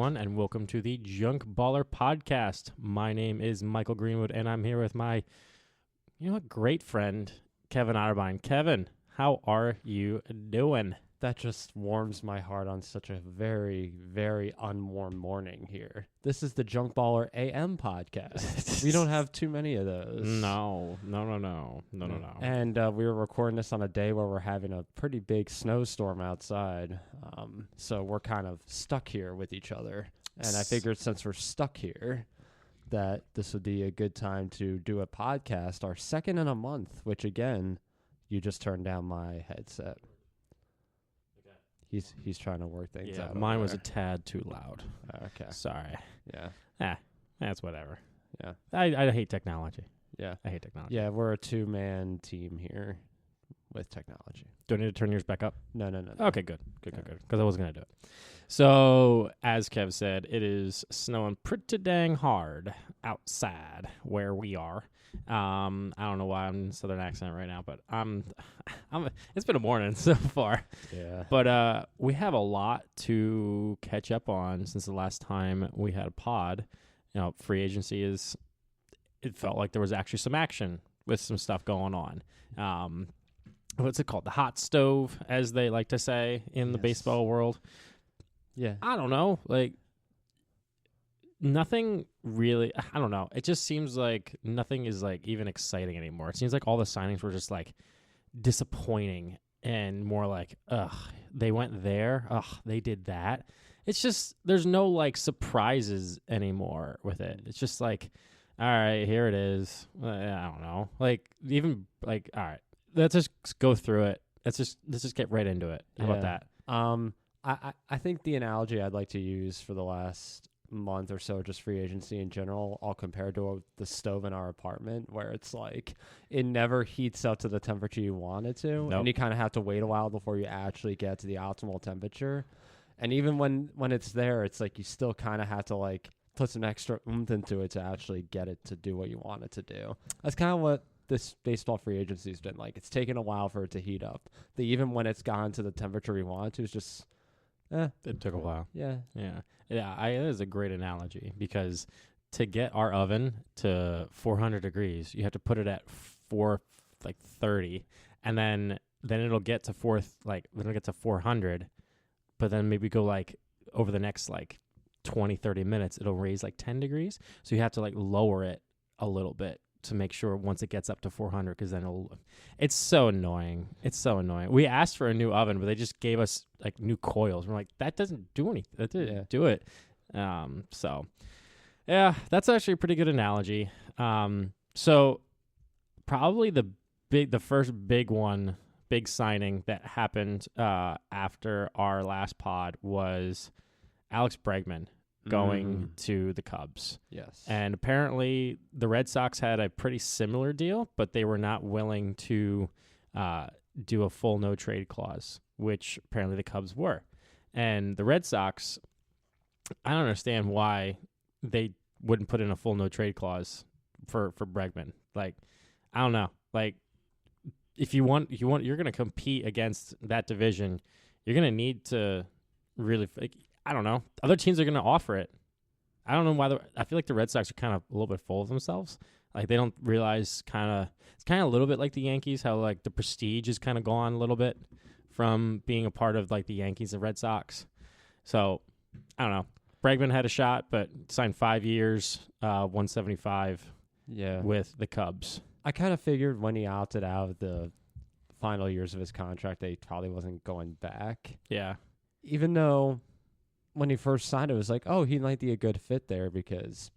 everyone, and welcome to the Junkballer podcast. My name is Michael Greenwood, and I'm here with my, great friend, Kevin Otterbein. Kevin, how are you doing? That just warms my heart on such a very, very unwarm morning here. This is the Junkballer AM podcast. We don't have too many of those. No. And we were recording this on a day where we're having a pretty big snowstorm outside. So we're kind of stuck here with each other. And I figured since we're stuck here, that this would be a good time to do a podcast, our second in a month, which again, you just turned down my headset. He's trying to work things out. Mine was a tad too loud. Okay. Sorry. Yeah. That's whatever. Yeah. I hate technology. Yeah. I hate technology. Yeah, we're a two-man team here with technology. Do I need to turn yours back up? No. Okay, good. Because I wasn't going to do it. So, as Kev said, it is snowing pretty dang hard outside where we are. I don't know why I'm in Southern accent right now, but it's been a morning so far. Yeah. But we have a lot to catch up on since the last time we had a pod. Free agency it felt like there was actually some action with some stuff going on. What's it called? The hot stove, as they like to say in the baseball world. Yeah. I don't know. Nothing really, I don't know. It just seems like nothing is even exciting anymore. It seems like all the signings were just disappointing and more they went there. They did that. It's just, there's no surprises anymore with it. It's just all right, here it is. I don't know. All right, let's just go through it. Let's just get right into it. How about that? I think the analogy I'd like to use for the last month or so, just free agency in general, all compared to the stove in our apartment, where it's it never heats up to the temperature you want it to. Nope. And you kind of have to wait a while before you actually get to the optimal temperature. And even when it's there, it's you still kind of have to put some extra oomph into it to actually get it to do what you want it to do. That's kind of what this baseball free agency has been like. It's taken a while for it to heat up. Even when it's gone to the temperature we want it to, it's just It took a while. Yeah. It is a great analogy because to get our oven to 400 degrees, you have to put it at 430, and then it'll get to then it'll get to 400, but then maybe go over the next 20-30 minutes, it'll raise 10 degrees. So you have to lower it a little bit to make sure once it gets up to 400, because then it's so annoying. We asked for a new oven, but they just gave us new coils. We're like, that doesn't do anything. That didn't do it. So yeah, that's actually a pretty good analogy. So probably the first big signing that happened after our last pod was Alex Bregman going to the Cubs. Yes. And apparently the Red Sox had a pretty similar deal, but they were not willing to do a full no-trade clause, which apparently the Cubs were. And the Red Sox, I don't understand why they wouldn't put in a full no-trade clause for Bregman. I don't know. If you're going to compete against that division, you're going to need to really I don't know. Other teams are going to offer it. I don't know why. I feel like the Red Sox are kind of a little bit full of themselves. They don't realize it's kind of a little bit like the Yankees, how the prestige is kind of gone a little bit from being a part of the Yankees and Red Sox. So I don't know. Bregman had a shot, but signed 5 years, 175 with the Cubs. I kind of figured when he opted out of the final years of his contract that he probably wasn't going back. Yeah. Even though when he first signed it was he might be a good fit there because,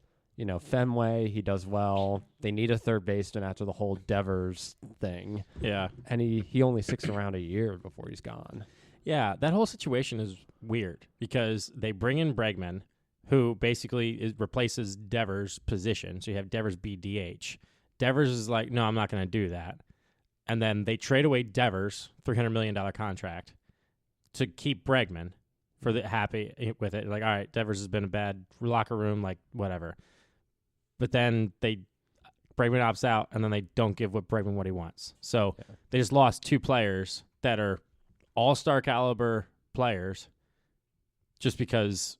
Fenway, he does well. They need a third baseman after the whole Devers thing. Yeah. And he only sticks around a year before he's gone. Yeah, that whole situation is weird because they bring in Bregman, who basically replaces Devers' position. So you have Devers be DH. Devers is no, I'm not going to do that. And then they trade away Devers' $300 million contract to keep Bregman. For the happy with it, all right, Devers has been a bad locker room, whatever. But then Bregman opts out, and then they don't give Bregman what he wants. So they just lost two players that are all-star caliber players, just because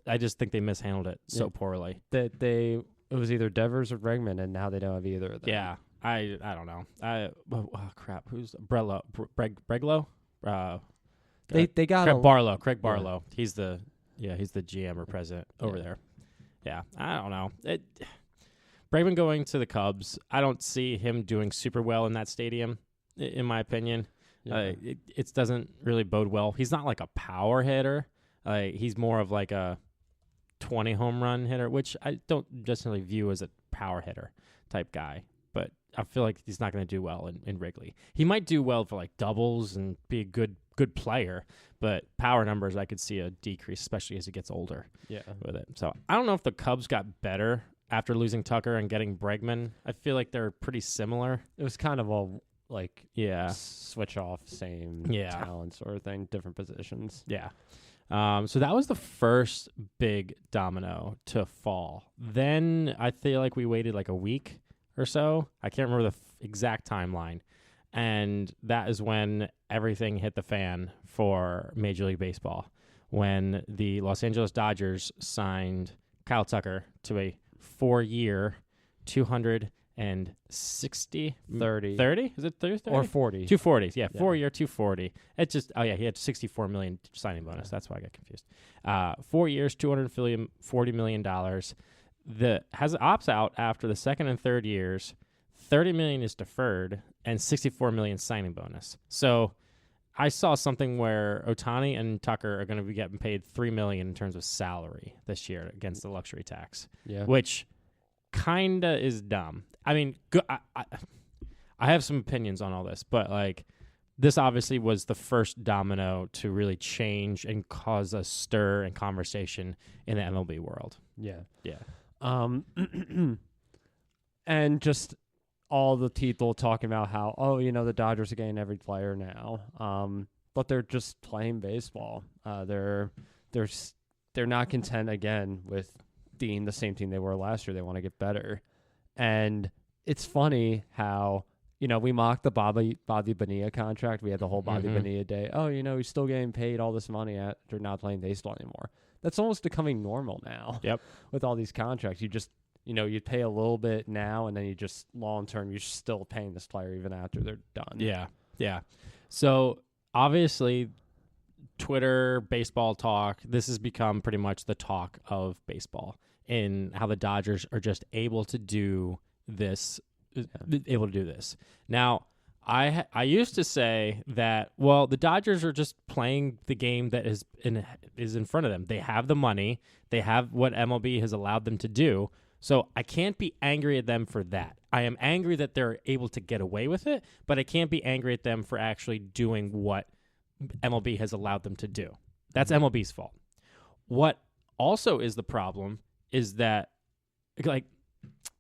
I just think they mishandled it so poorly. It was either Devers or Bregman, and now they don't have either of them. Yeah, I don't know. Oh crap, who's Breglow? They got Craig Barlow. He's the GM or president over there. Yeah, I don't know. Bregman going to the Cubs, I don't see him doing super well in that stadium, in my opinion. Yeah. It doesn't really bode well. He's not like a power hitter. He's more of like a 20 home run hitter, which I don't necessarily view as a power hitter type guy. But I feel like he's not going to do well in Wrigley. He might do well for like doubles and be a good player, but power numbers I could see a decrease, especially as he gets older. Yeah, with it. So I don't know if the Cubs got better after losing Tucker and getting Bregman. I feel like they're pretty similar. It was kind of a switch off, same talent sort of thing, different positions. Yeah. So that was the first big domino to fall. Then I feel like we waited like a week or so. I can't remember the exact timeline. And that is when everything hit the fan for Major League Baseball, when the Los Angeles Dodgers signed Kyle Tucker to a 4-year, 260 30 is it 30 or 40 240 yeah 4-year 240. It just he had $64 million signing bonus. That's why I got confused. 4 years, $240 million. Has opts out after the second and third years. $30 million is deferred and $64 million signing bonus. So I saw something where Ohtani and Tucker are going to be getting paid $3 million in terms of salary this year against the luxury tax, which kinda is dumb. I mean, I have some opinions on all this, but like this obviously was the first domino to really change and cause a stir and conversation in the MLB world. Yeah. And just all the people talking about how, the Dodgers are getting every player now. But they're just playing baseball. They're not content again with being the same team they were last year. They want to get better. And it's funny how, we mocked the Bobby Bonilla contract. We had the whole Bobby Bonilla day. Oh, he's still getting paid all this money after not playing baseball anymore. That's almost becoming normal now. Yep. With all these contracts, you just, you pay a little bit now, and then you just long term, you're still paying this player even after they're done. Yeah. So obviously, Twitter, baseball talk, this has become pretty much the talk of baseball in how the Dodgers are just able to do this. Now, I used to say that, the Dodgers are just playing the game that is in front of them. They have the money. They have what MLB has allowed them to do. So I can't be angry at them for that. I am angry that they're able to get away with it, but I can't be angry at them for actually doing what MLB has allowed them to do. That's MLB's fault. What also is the problem is that,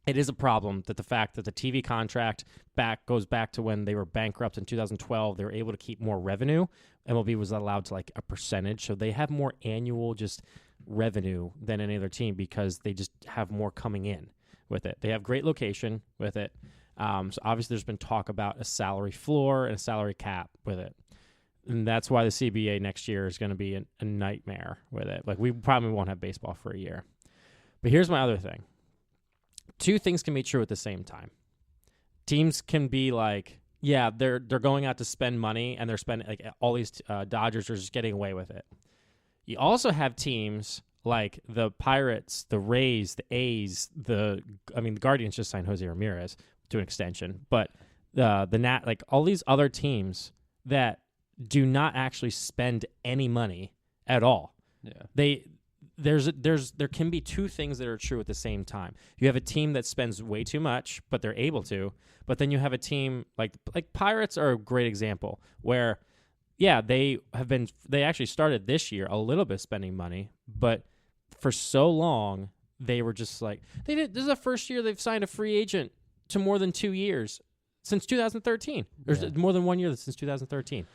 it is a problem that the fact that the TV contract goes back to when they were bankrupt in 2012. They were able to keep more revenue. MLB was allowed to a percentage, so they have more annual just revenue than any other team because they just have more coming in with it. They have great location with it. So obviously there's been talk about a salary floor and a salary cap with it. And that's why the CBA next year is going to be a nightmare with it. We probably won't have baseball for a year. But here's my other thing. Two things can be true at the same time. Teams can be they're going out to spend money, and they're spending all these Dodgers are just getting away with it. You also have teams like the Pirates, the Rays, the A's, the Guardians just signed Jose Ramirez to an extension, but the all these other teams that do not actually spend any money at all. Yeah. There can be two things that are true at the same time. You have a team that spends way too much, but they're able to. But then you have a team like Pirates are a great example where, they actually started this year a little bit spending money, but for so long they were just this is the first year they've signed a free agent to more than 2 years since 2013. There's more than 1 year since 2013.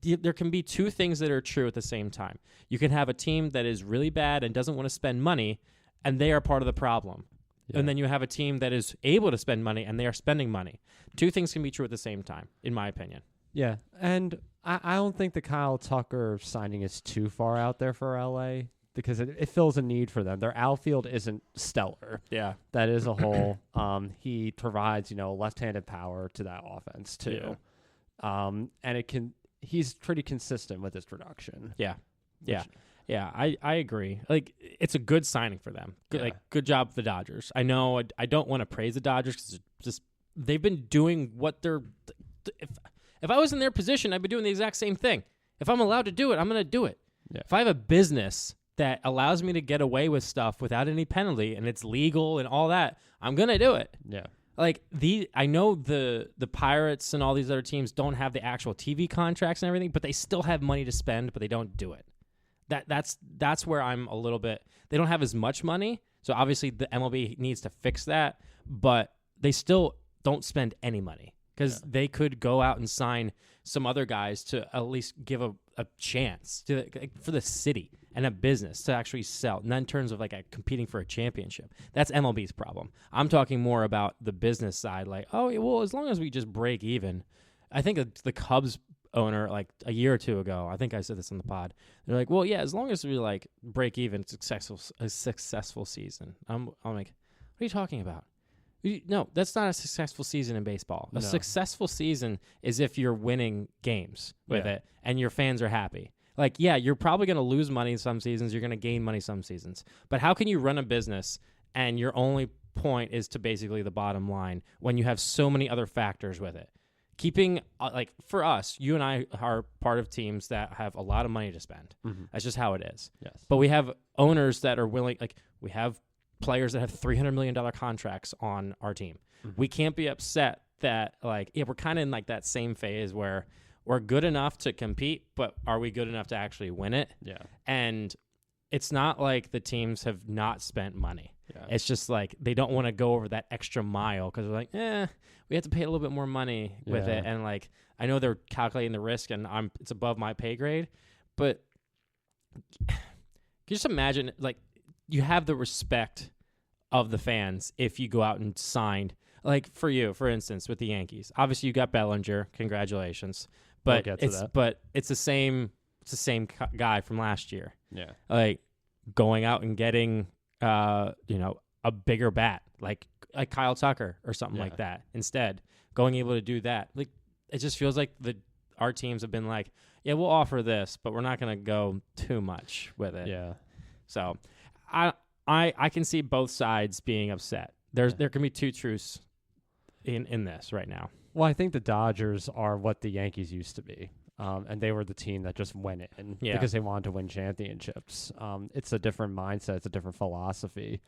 There can be two things that are true at the same time. You can have a team that is really bad and doesn't want to spend money, and they are part of the problem. Yeah. And then you have a team that is able to spend money, and they are spending money. Two things can be true at the same time, in my opinion. Yeah, and I don't think the Kyle Tucker signing is too far out there for LA. because it fills a need for them. Their outfield isn't stellar. Yeah. That is a hole. He provides, left-handed power to that offense too. Yeah. And he's pretty consistent with his production. Yeah. Yeah. Yeah, I agree. Like, it's a good signing for them. Good job for the Dodgers. I know I don't want to praise the Dodgers because just they've been doing what they're. If I was in their position, I'd be doing the exact same thing. If I'm allowed to do it, I'm going to do it. Yeah. If I have a business that allows me to get away with stuff without any penalty and it's legal and all that, I'm going to do it. Yeah. Like I know the Pirates and all these other teams don't have the actual TV contracts and everything, but they still have money to spend, but they don't do it. That's where I'm a little bit. They don't have as much money, so obviously the MLB needs to fix that. But they still don't spend any money because they could go out and sign some other guys to at least give a chance for the city and a business to actually sell. Not in terms of competing for a championship. That's MLB's problem. I'm talking more about the business side. Like, oh well, as long as we just break even. I think the Cubs owner a year or two ago, I think I said this on the pod, they're like, well, yeah, as long as we break even, a successful season. I'm like, what are you talking about? No, that's not a successful season in baseball. A successful season is if you're winning games with it and your fans are happy. You're probably going to lose money some seasons, you're going to gain money some seasons, but how can you run a business and your only point is to basically the bottom line when you have so many other factors with it? Keeping, for us, you and I are part of teams that have a lot of money to spend. Mm-hmm. That's just how it is. Yes. But we have owners that are willing, we have players that have $300 million contracts on our team. Mm-hmm. We can't be upset that, we're kind of in that same phase where we're good enough to compete, but are we good enough to actually win it? Yeah. And it's not like the teams have not spent money. Yeah. It's just they don't want to go over that extra mile because they're we have to pay a little bit more money with it. And I know they're calculating the risk and it's above my pay grade, but can you just imagine you have the respect of the fans if you go out and signed, for you, for instance, with the Yankees. Obviously you got Bellinger, congratulations, but it's the same guy from last year. Yeah. Going out and getting a bigger bat like Kyle Tucker or something like that instead, able to do that. It just feels like our teams have been we'll offer this, but we're not going to go too much with it. Yeah. So I can see both sides being upset. There can be two truths in this right now. Well, I think the Dodgers are what the Yankees used to be. And they were the team that just went in because they wanted to win championships. It's a different mindset. It's a different philosophy.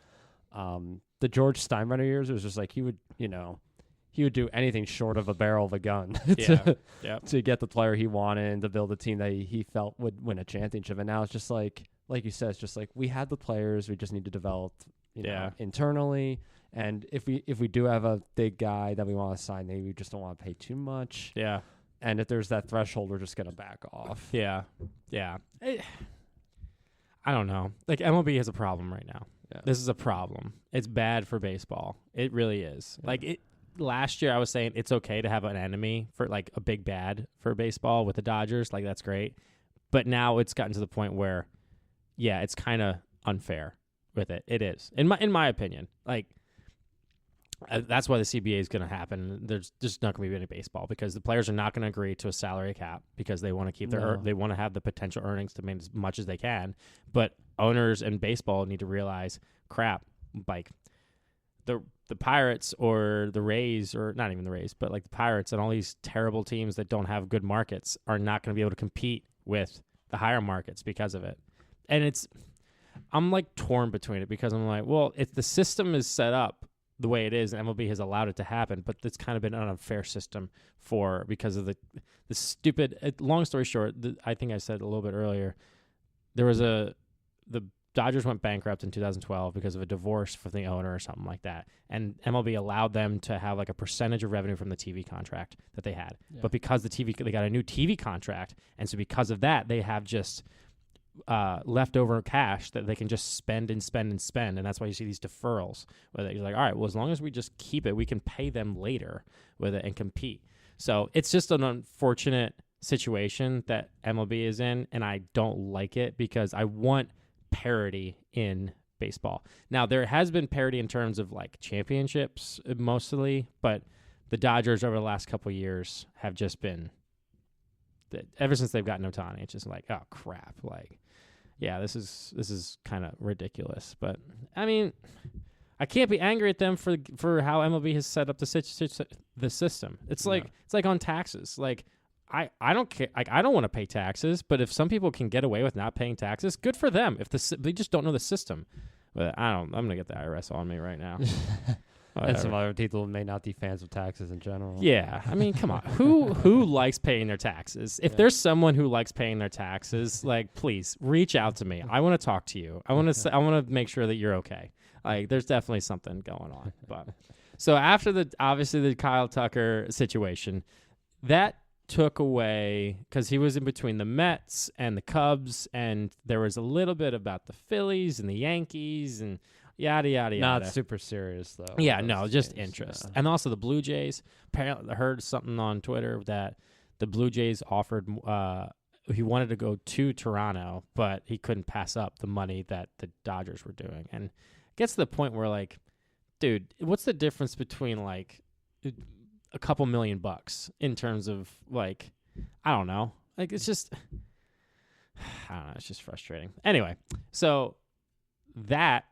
The George Steinbrenner years, it was just he would do anything short of a barrel of a gun to get the player he wanted and to build a team that he felt would win a championship. And now it's just like you said, it's just we had the players, we just need to develop internally. And if we do have a big guy that we want to sign, maybe we just don't want to pay too much. Yeah. And if there's that threshold, we're just going to back off. Yeah. Yeah. I don't know. MLB has a problem right now. Yeah. This is a problem. It's bad for baseball. It really is. Yeah. Last year I was saying it's okay to have an enemy for a big bad for baseball with the Dodgers. That's great. But now it's gotten to the point where, it's kind of unfair with it. It is. In my opinion. That's why the CBA is going to happen. There's just not going to be any baseball because the players are not going to agree to a salary cap because they want to keep they want to have the potential earnings to make as much as they can. But owners and baseball need to realize, crap, the Pirates or the Rays, or not even the Rays, but the Pirates and all these terrible teams that don't have good markets are not going to be able to compete with the higher markets because of it. And I'm torn between it because I'm well, if the system is set up the way it is, and MLB has allowed it to happen, but it's kind of been an unfair system because of the stupid. Long story short, I think I said a little bit earlier, there was the Dodgers went bankrupt in 2012 because of a divorce from the owner or something like that, and MLB allowed them to have a percentage of revenue from the TV contract that they had. Yeah. But because they got a new TV contract, and so because of that, they have just leftover cash that they can just spend and spend and spend, and that's why you see these deferrals where you're all right, well, as long as we just keep it, we can pay them later with it and compete. So it's just an unfortunate situation that MLB is in, and I don't like it because I want parity in baseball. Now, there has been parity in terms of like championships mostly, but the Dodgers over the last couple of years have just been, ever since they've gotten Ohtani, it's just like, oh crap, like, yeah, this is kind of ridiculous. But I mean, I can't be angry at them for how MLB has set up the system. It's like it's like on taxes. Like I don't care. Like I don't want to pay taxes, but if some people can get away with not paying taxes, good for them. If they just don't know the system. But I'm gonna get the IRS on me right now. And some other people may not be fans of taxes in general. Yeah, I mean, come on. Who likes paying their taxes? If there's someone who likes paying their taxes, like, please reach out to me. I want to talk to you. I want to make sure that you're okay. Like, there's definitely something going on. But so after obviously the Kyle Tucker situation, that took away, because he was in between the Mets and the Cubs, and there was a little bit about the Phillies and the Yankees and yada, yada, yada. Not super serious, though. Yeah, no, just interest. Yeah. And also the Blue Jays. Apparently, I heard something on Twitter that the Blue Jays offered, he wanted to go to Toronto, but he couldn't pass up the money that the Dodgers were doing. And it gets to the point where, like, dude, what's the difference between, like, a couple $1,000,000 in terms of, like, I don't know. Like, it's just, I don't know, it's just frustrating. Anyway, so that,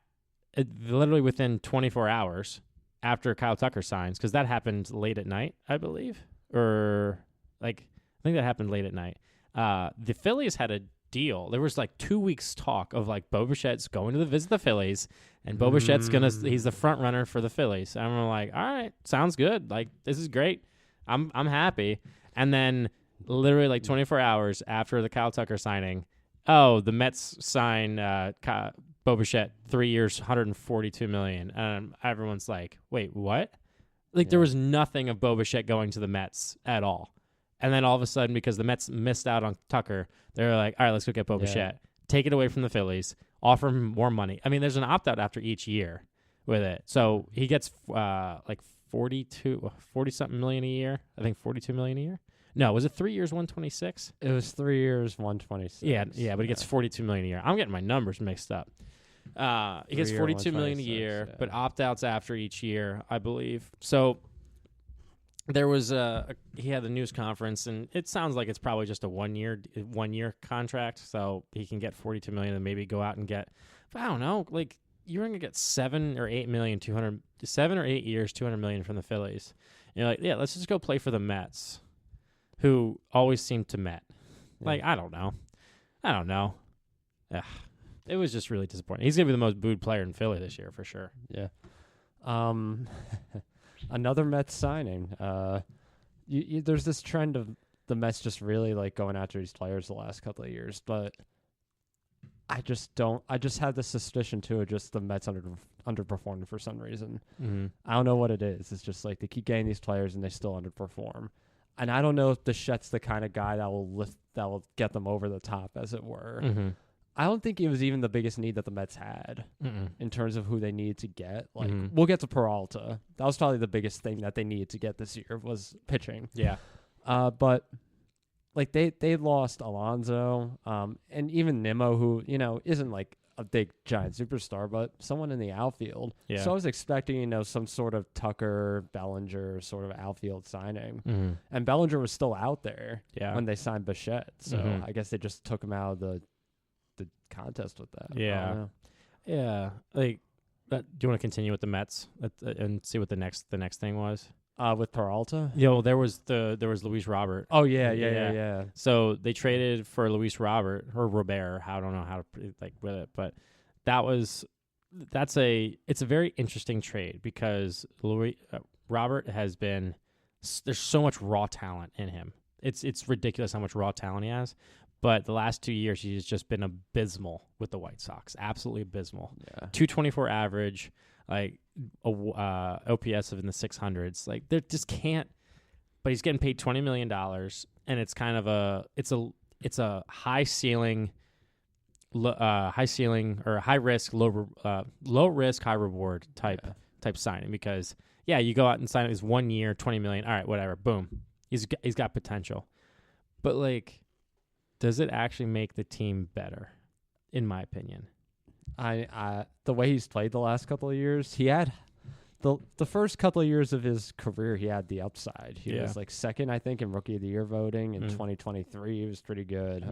literally within 24 hours after Kyle Tucker signs, because that happened late at night, I believe, or like I think that happened late at night. The Phillies had a deal. There was like 2 weeks talk of like Bo Bichette's going to visit the Phillies, and Bo Bichette's he's the front runner for the Phillies. And I'm like, all right, sounds good. Like, this is great. I'm happy. And then literally like 24 hours after the Kyle Tucker signing, the Mets sign Bo Bichette 3 years, $142 million, and everyone's like, "Wait, what?" Like there was nothing of Bo Bichette going to the Mets at all, and then all of a sudden, because the Mets missed out on Tucker, they're like, "All right, let's go get Bo Bichette, take it away from the Phillies, offer him more money." I mean, there's an opt out after each year with it, so he gets like 40 something million a year. I think 42 million a year. No, was it 3 years, 126? It was 3 years, 126. Yeah, but he gets 42 million a year. I'm getting my numbers mixed up. He gets 42 million a year, but opt-outs after each year, I believe. So there was he had the news conference, and it sounds like it's probably just a one year contract, so he can get 42 million and maybe go out and get, I don't know, like you're gonna get 7 or 8 million, 7 or 8 years, 200 million from the Phillies. And you're like, yeah, let's just go play for the Mets, who always seem to Met. Like, I don't know. Ugh. It was just really disappointing. He's going to be the most booed player in Philly this year for sure. Yeah. Another Mets signing. There's this trend of the Mets just really like going after these players the last couple of years, but I just had this suspicion too of just the Mets underperforming for some reason. Mm-hmm. I don't know what it is. It's just like they keep getting these players and they still underperform. And I don't know if Bichette's the kind of guy that will get them over the top, as it were. Mm-hmm. I don't think it was even the biggest need that the Mets had in terms of who they needed to get. Like, we'll get to Peralta. That was probably the biggest thing that they needed to get this year was pitching. Yeah. But like they lost Alonso, and even Nimmo, who, isn't like a big giant superstar, but someone in the outfield. Yeah. So I was expecting, some sort of Tucker, Bellinger sort of outfield signing. Mm-hmm. And Bellinger was still out there when they signed Bichette. So I guess they just took him out of the contest with that. Yeah. Yeah. Like, do you want to continue with the Mets and see what the next thing was? With Peralta? There was Luis Robert. Oh yeah. So they traded for Luis Robert or Robert. I don't know how to with it, but it's a very interesting trade because Robert has been, there's so much raw talent in him. It's ridiculous how much raw talent he has. But the last 2 years, he's just been abysmal with the White Sox. Absolutely abysmal. Yeah. 224 average, like OPS of in the 600s. Like, they just can't. But he's getting paid $20 million, and it's kind of it's a high ceiling or high risk, low risk, high reward type signing because you go out and sign his 1 year, $20 million. All right, whatever. Boom. He's got potential, but like. Does it actually make the team better? In my opinion, The way he's played the last couple of years, he had the first couple of years of his career, he had the upside. He was like second, I think, in Rookie of the Year voting in 2023. He was pretty good.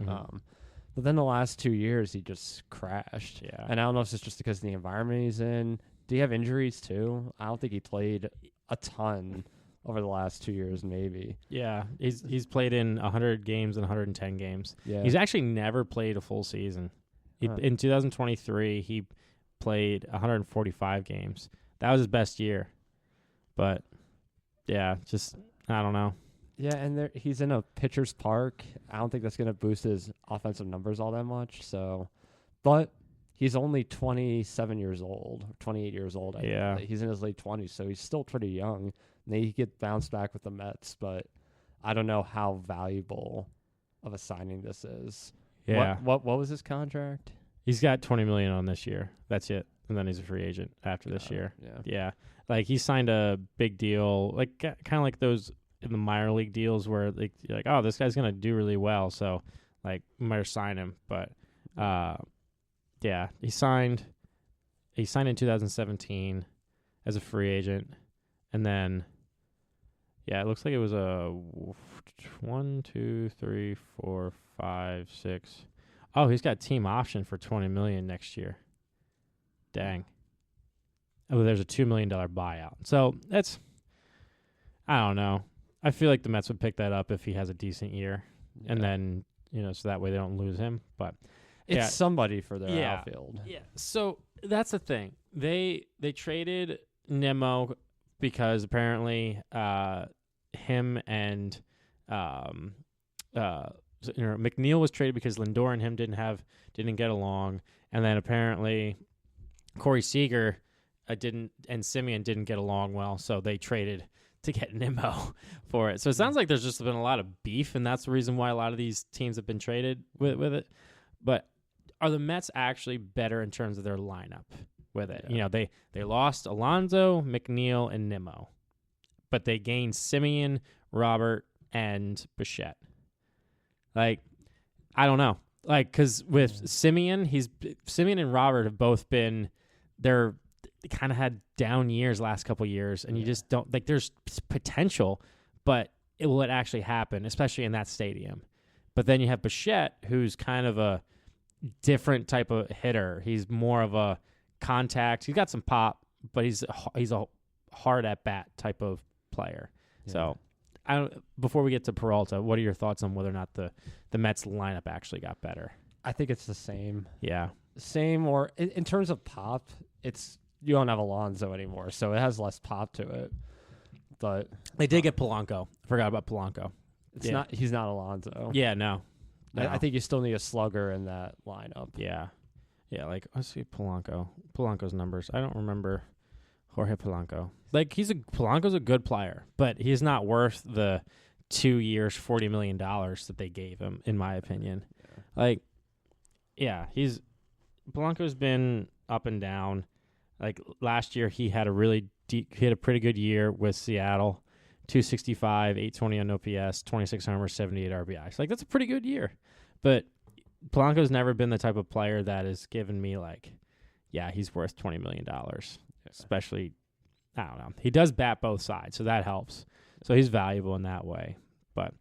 But then the last 2 years, he just crashed. Yeah. And I don't know if it's just because of the environment he's in. Do you have injuries too? I don't think he played a ton over the last 2 years, maybe. Yeah, he's played in 100 games and 110 games. Yeah. He's actually never played a full season. In 2023, he played 145 games. That was his best year. But, yeah, just, I don't know. Yeah, and he's in a pitcher's park. I don't think that's going to boost his offensive numbers all that much. So, but he's only 27 years old, 28 years old. Yeah. He's in his late 20s, so he's still pretty young. Maybe he could bounce back with the Mets, but I don't know how valuable of a signing this is. Yeah. What was his contract? He's got $20 million on this year. That's it. And then he's a free agent after this year. Yeah. Like, he signed a big deal, like kind of like those in the minor league deals where you're like, oh, this guy's going to do really well. So, like, we might sign him. But, yeah, he signed in 2017 as a free agent. And then, yeah, it looks like it was a 1, 2, 3, 4, 5, 6. Oh, he's got team option for $20 million next year. Dang. Oh, there's a $2 million buyout. So that's, I don't know. I feel like the Mets would pick that up if he has a decent year, and then so that way they don't lose him. But it's somebody for their outfield. Yeah. So that's the thing. They traded Nimmo because apparently him and McNeil was traded because Lindor and him didn't get along, and then apparently Corey Seager and Simeon didn't get along well, so they traded to get Nimmo for it. So it sounds like there's just been a lot of beef, and that's the reason why a lot of these teams have been traded with it. But are the Mets actually better in terms of their lineup with it? Yeah. They lost Alonso, McNeil, and Nimmo, but they gained Simeon, Robert, and Bichette. Like, I don't know. Like, because with Simeon and Robert have both been, they kind of had down years last couple years, and you just don't, like, there's potential, but will it actually happen, especially in that stadium? But then you have Bichette, who's kind of a different type of hitter. He's more of a contact. He's got some pop, but he's a hard at bat type of player. Yeah. So, before we get to Peralta, what are your thoughts on whether or not the Mets lineup actually got better? I think it's the same. Yeah. Same, or in terms of pop, you don't have Alonso anymore, so it has less pop to it. But they did get Polanco. I forgot about Polanco. He's not Alonso. Yeah, no. I think you still need a slugger in that lineup. Yeah. Yeah, like, let's see Polanco. Polanco's numbers. I don't remember Jorge Polanco. Like, Polanco's a good player, but he's not worth the 2 years, $40 million that they gave him, in my opinion. Yeah. Like, yeah, Polanco's been up and down. Like, last year he had a pretty good year with Seattle. 265, 820 on OPS, 26 homers, 78 RBIs. Like, that's a pretty good year. But Polanco's never been the type of player that has given me, like, yeah, he's worth $20 million. Especially, I don't know. He does bat both sides, so that helps. So he's valuable in that way. But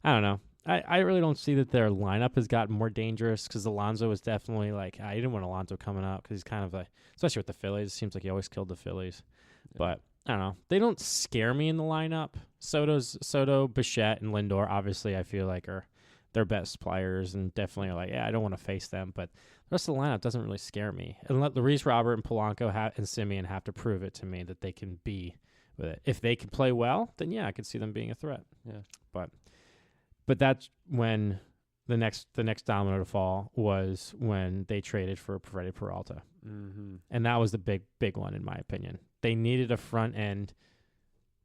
I don't know. I really don't see that their lineup has gotten more dangerous because Alonso is definitely like, I didn't want Alonso coming up because he's kind of like, especially with the Phillies, it seems like he always killed the Phillies. Yeah. But I don't know. They don't scare me in the lineup. Soto, Bichette, and Lindor, obviously, I feel like are their best players and definitely are like, yeah, I don't want to face them. But the rest of the lineup doesn't really scare me. And let Luis Robert and Polanco and Simeon have to prove it to me that they can be with it. If they can play well, then yeah, I could see them being a threat. Yeah. But that's when the next domino to fall was when they traded for Freddie Peralta. Mm-hmm. And that was the big one, in my opinion. They needed a front-end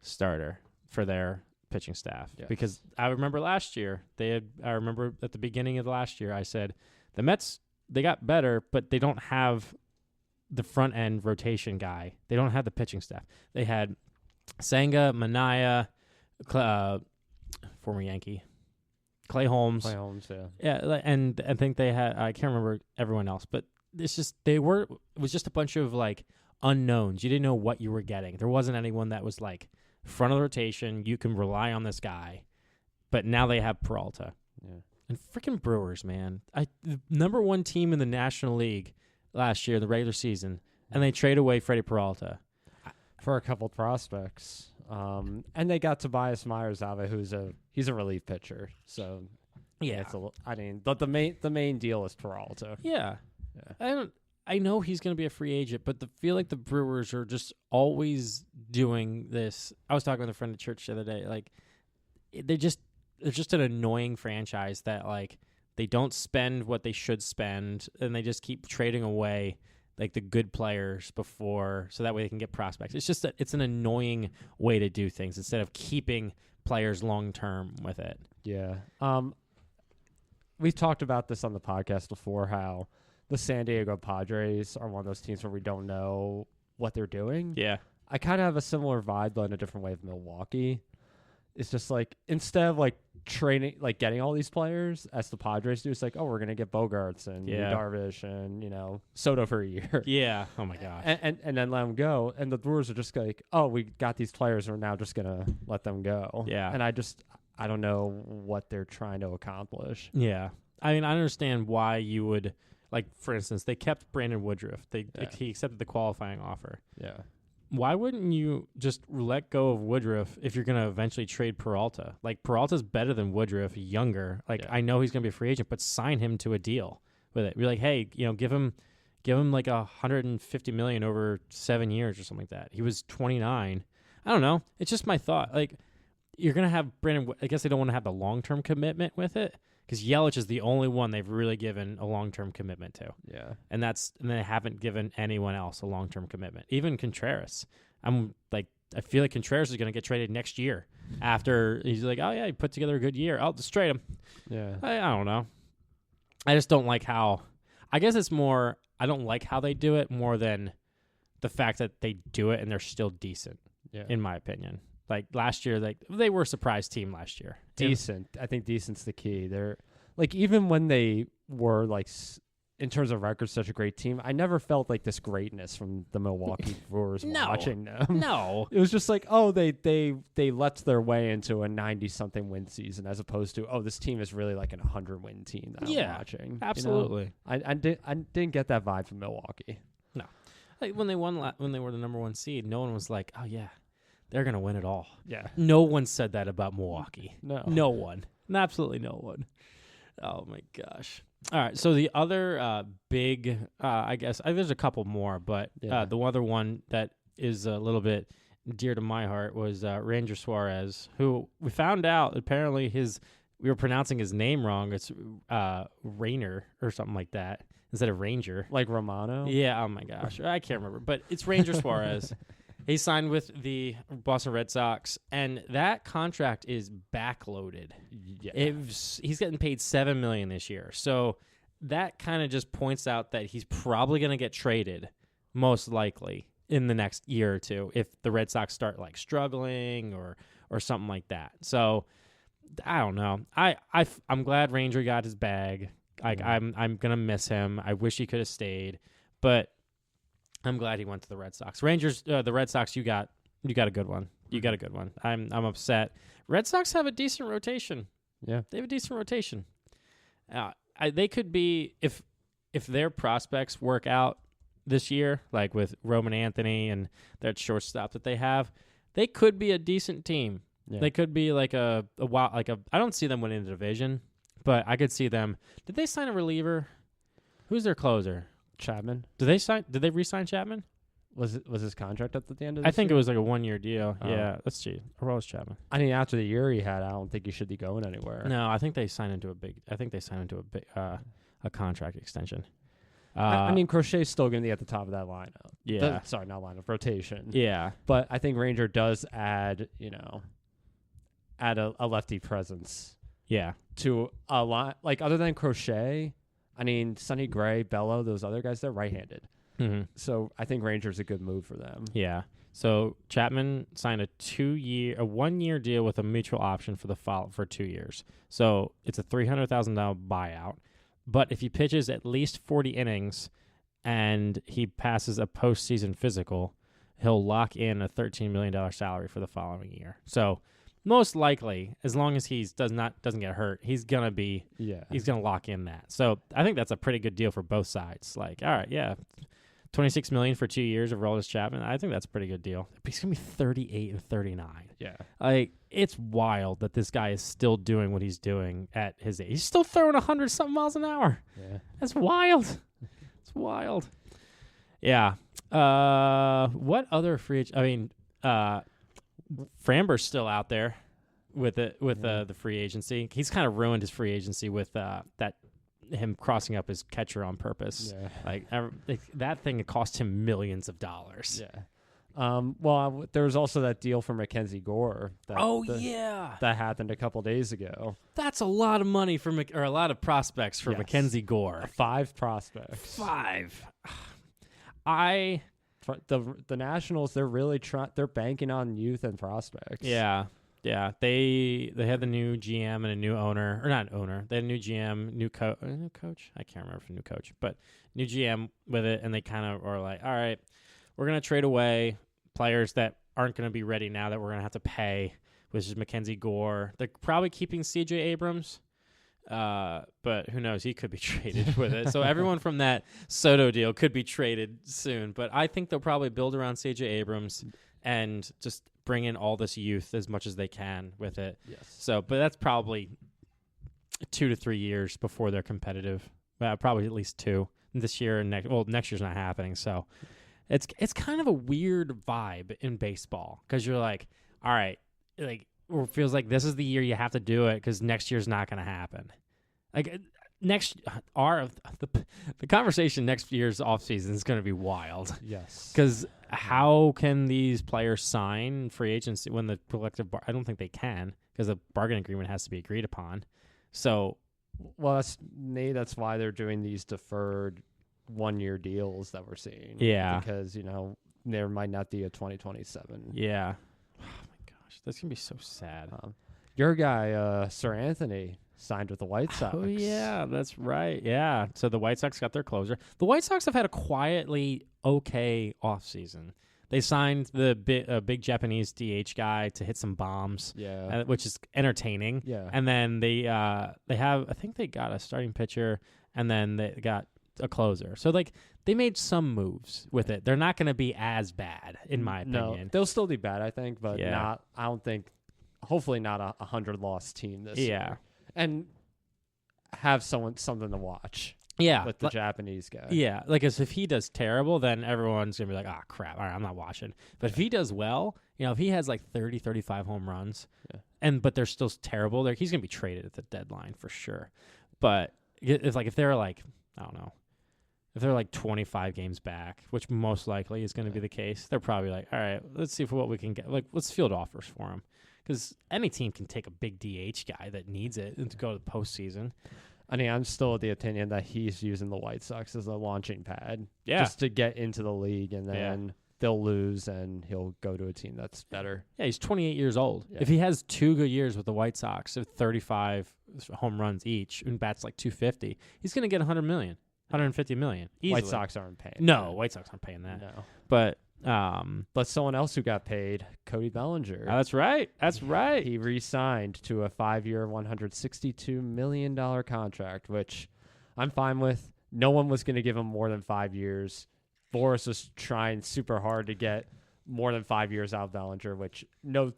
starter for their pitching staff. Yes. Because I remember last year, I remember at the beginning of last year, I said, the Mets, they got better, but they don't have the front-end rotation guy. They don't have the pitching staff. They had Senga, Minaya, former Yankee, Clay Holmes. Yeah. Yeah, and I think they had, I can't remember everyone else, but it was just a bunch of like unknowns. You didn't know what you were getting. There wasn't anyone that was like front of the rotation. You can rely on this guy. But now they have Peralta. Yeah. And freaking Brewers, man. The number 1 team in the National League last year, the regular season, and they trade away Freddie Peralta. For a couple prospects. And they got Tobias Myers-Ave, he's a relief pitcher. So yeah, the main deal is Peralta. Yeah. I know he's going to be a free agent, but feel like the Brewers are just always doing this. I was talking with a friend at church the other day. Like, they're just an annoying franchise that like they don't spend what they should spend, and they just keep trading away like the good players before, so that way they can get prospects. It's just it's an annoying way to do things instead of keeping players long term with it. Yeah. We've talked about this on the podcast before, how the San Diego Padres are one of those teams where we don't know what they're doing. Yeah. I kind of have a similar vibe, but in a different way of Milwaukee. It's just like, instead of like training, like getting all these players as the Padres do, it's like, oh, we're going to get Bogarts and Darvish and, Soto for a year. Yeah. Oh my gosh. And then let them go. And the Brewers are just like, oh, we got these players, we're now just going to let them go. Yeah. And I don't know what they're trying to accomplish. Yeah. I mean, I understand why you would, like, for instance, they kept Brandon Woodruff. He accepted the qualifying offer. Yeah. Why wouldn't you just let go of Woodruff if you're going to eventually trade Peralta? Like, Peralta's better than Woodruff, younger. Like, I know he's going to be a free agent, but sign him to a deal with it. Be like, hey, give him like $150 million over 7 years or something like that. He was 29. I don't know. It's just my thought. Like, you're going to have Brandon. I guess they don't want to have the long-term commitment with it, because Yelich is the only one they've really given a long-term commitment to. Yeah. And they haven't given anyone else a long-term commitment. Even Contreras. I feel like Contreras is going to get traded next year after he's like, oh, yeah, he put together a good year. I'll just trade him. Yeah. I don't know. I just don't like how, I guess it's more, I don't like how they do it more than the fact that they do it and they're still decent, in my opinion. Like last year, they were a surprise team last year. Decent. I think decent's the key. They're like, even when they were like, in terms of records, such a great team, I never felt like this greatness from the Milwaukee Brewers watching them. No. It was just like, oh, they let their way into a 90-something win season, as opposed to, oh, this team is really like an 100-win team that I'm watching. Absolutely. I didn't get that vibe from Milwaukee. No. Like when they were the number 1 seed, no one was like, oh, yeah, they're going to win it all. Yeah. No one said that about Milwaukee. No. No one. Absolutely no one. Oh, my gosh. All right, so the other big, I guess, there's a couple more, but the other one that is a little bit dear to my heart was Ranger Suarez, who we found out apparently we were pronouncing his name wrong. It's Rainer or something like that instead of Ranger. Like Romano? Yeah, oh my gosh. I can't remember, but it's Ranger Suarez. He signed with the Boston Red Sox, and that contract is backloaded. Yeah. He's getting paid $7 million this year, so that kind of just points out that he's probably going to get traded, most likely in the next year or two, if the Red Sox start like struggling or something like that. So I don't know. I'm glad Ranger got his bag. Like I'm gonna miss him. I wish he could have stayed, but I'm glad he went to the Red Sox. Rangers, the Red Sox, you got a good one. You got a good one. I'm upset. Red Sox have a decent rotation. Yeah, they have a decent rotation. They could be, if their prospects work out this year, like with Roman Anthony and that shortstop that they have, they could be a decent team. Yeah. They could be like I don't see them winning the division, but I could see them. Did they sign a reliever? Who's their closer? Chapman. Did they re-sign Chapman? Was his contract up at the end of this I think year? it was like a 1-year deal. Oh. Yeah, let's see. Or was Chapman? I mean, after the year he had, I don't think he should be going anywhere. No, I think they signed into a big a contract extension. I mean, Crochet's still going to be at the top of that lineup. Yeah. Not lineup, rotation. Yeah. But I think Ranger does add a lefty presence. Yeah. To a lot, like other than Crochet, I mean, Sonny Gray, Bello, those other guys, they're right-handed. Mm-hmm. So I think Ranger's a good move for them. Yeah. So Chapman signed a 1-year deal with a mutual option for 2 years. So it's a $300,000 buyout. But if he pitches at least 40 innings and he passes a postseason physical, he'll lock in a $13 million salary for the following year. So most likely, as long as he doesn't get hurt, he's gonna lock in that. So I think that's a pretty good deal for both sides. Like, all right, yeah, $26 million for 2 years of Aroldis Chapman. I think that's a pretty good deal. He's gonna be 38 and 39. Yeah, like it's wild that this guy is still doing what he's doing at his age. He's still throwing 100-something miles an hour. Yeah, that's wild. It's wild. Yeah. What other free agent? I mean, Framber's still out there with the free agency. He's kind of ruined his free agency with him crossing up his catcher on purpose. Yeah. Like that thing, it cost him millions of dollars. Yeah. Well, there was also that deal for Mackenzie Gore. That happened a couple days ago. That's a lot of money for a lot of prospects for Mackenzie Gore. 5 prospects. 5. The Nationals, they're really they're banking on youth and prospects. Yeah. Yeah, they had the new GM and a new owner, or not owner. They had a new GM, new coach. I can't remember if a new coach, but new GM with it, and they kind of are like, all right, we're gonna trade away players that aren't gonna be ready now that we're gonna have to pay, which is Mackenzie Gore. They're probably keeping C.J. Abrams, but who knows? He could be traded with it. So everyone from that Soto deal could be traded soon. But I think they'll probably build around C.J. Abrams and just bring in all this youth as much as they can with it. Yes. So, but that's probably 2 to 3 years before they're competitive. Probably at least 2 this year and next. Well, next year's not happening. So, it's kind of a weird vibe in baseball because you're like, all right, like it feels like this is the year you have to do it because next year's not going to happen. Like the conversation next year's offseason is going to be wild. Yes. Because how can these players sign free agency when the collective I don't think they can because the bargain agreement has to be agreed upon. So, well, that's why they're doing these deferred 1-year deals that we're seeing. Yeah. Because, there might not be a 2027. Yeah. Oh, my gosh. That's going to be so sad. Your guy, Sir Anthony, signed with the White Sox. Oh, yeah, that's right. Yeah. So the White Sox got their closer. The White Sox have had a quietly okay offseason. They signed the big Japanese DH guy to hit some bombs, which is entertaining. Yeah. And then they have, I think they got a starting pitcher, and then they got a closer. So, they made some moves with it. They're not going to be as bad, in my opinion. No, they'll still be bad, I think, but not, I don't think, hopefully not a 100-loss team this year. And have something to watch. Yeah. With the Japanese guy. Yeah. If he does terrible, then everyone's going to be like, oh, crap. All right, I'm not watching. But if he does well, if he has 30, 35 home runs, but they're still terrible, he's going to be traded at the deadline for sure. But if they're I don't know, if they're 25 games back, which most likely is going to be the case, they're probably like, all right, let's see what we can get. Let's field offers for him. Because any team can take a big DH guy that needs it and to go to the postseason. I mean, I'm still of the opinion that he's using the White Sox as a launching pad. Yeah. Just to get into the league, and then they'll lose, and he'll go to a team that's better. Yeah, he's 28 years old. Yeah. If he has 2 good years with the White Sox, of 35 home runs each, and bats .250, he's going to get $100 million, $150 million. Easily. White Sox aren't paying. No, White Sox aren't paying that. No. But someone else who got paid, Cody Bellinger. Oh, that's right. That's right. He re-signed to a 5-year, $162 million contract, which I'm fine with. No one was going to give him more than 5 years. Boris was trying super hard to get more than 5 years out of Bellinger, which no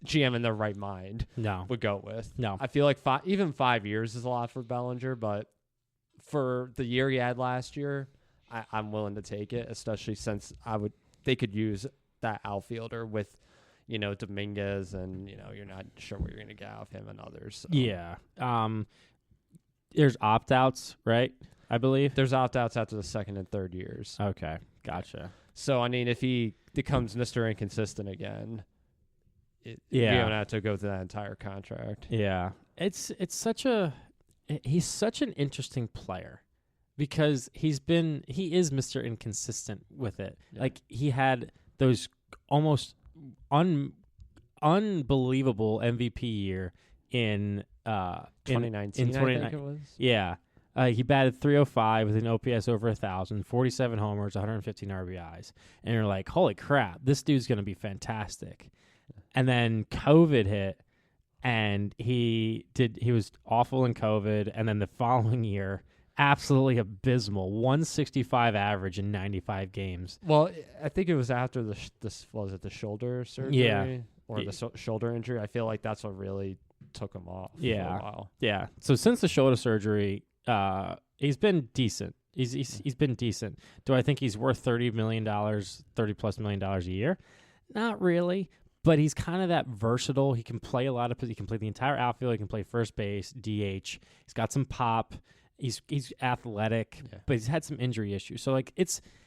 GM in their right mind would go with. No. I feel like even 5 years is a lot for Bellinger, but for the year he had last year, I'm willing to take it, especially since they could use that outfielder with, Dominguez, and you're not sure what you're going to get out of him and others. So. Yeah. There's opt-outs, right? I believe there's opt-outs after the 2nd and 3rd years. Okay, gotcha. So I mean, if he becomes Mr. Inconsistent again, you're gonna have to go through that entire contract. Yeah, he's such an interesting player. Because he is Mr. Inconsistent with it. Yeah. He had those almost unbelievable MVP year in 2019. I think it was. Yeah, He batted 305 with an OPS over 1,000, 47 homers, 115 RBIs. And you're like, holy crap, this dude's going to be fantastic. And then COVID hit, and he was awful in COVID. And then the following year, absolutely abysmal, 165 average in 95 games. Well, I think it was after was it the shoulder surgery? Yeah. Or the shoulder injury. I feel like that's what really took him off for a while. Yeah. So since the shoulder surgery, he's been decent. He's been decent. Do I think he's worth $30 plus million a year? Not really, but he's kind of that versatile. He can play a lot of. He can play the entire outfield. He can play first base, DH. He's got some pop. He's athletic, but he's had some injury issues. So like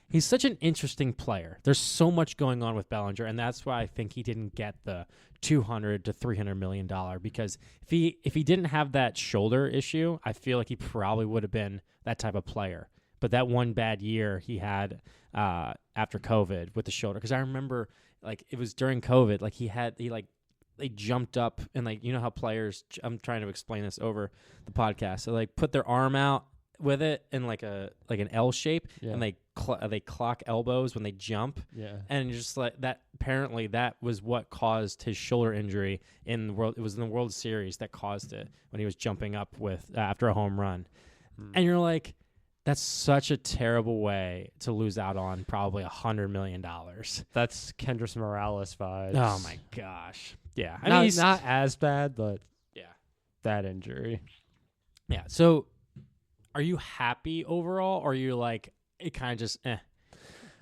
he's such an interesting player. There's so much going on with Bellinger, and that's why I think he didn't get the $200 to $300 million, because if he didn't have that shoulder issue, I feel like he probably would have been that type of player. But that one bad year he had after COVID with the shoulder, because I remember like it was during COVID, like they jumped up and like, you know how players, I'm trying to explain this over the podcast, so like put their arm out with it in like an L shape, and they clock elbows when they jump, and just like that. Apparently, that was what caused his shoulder injury in the world. It was in the World Series that caused it when he was jumping up with after a home run, and you're like, that's such a terrible way to lose out on probably $100 million. That's Kendrys Morales vibes. Oh my gosh, yeah. I mean, he's not as bad, but yeah, that injury. Yeah. So, are you happy overall, or are you like it kind of just eh?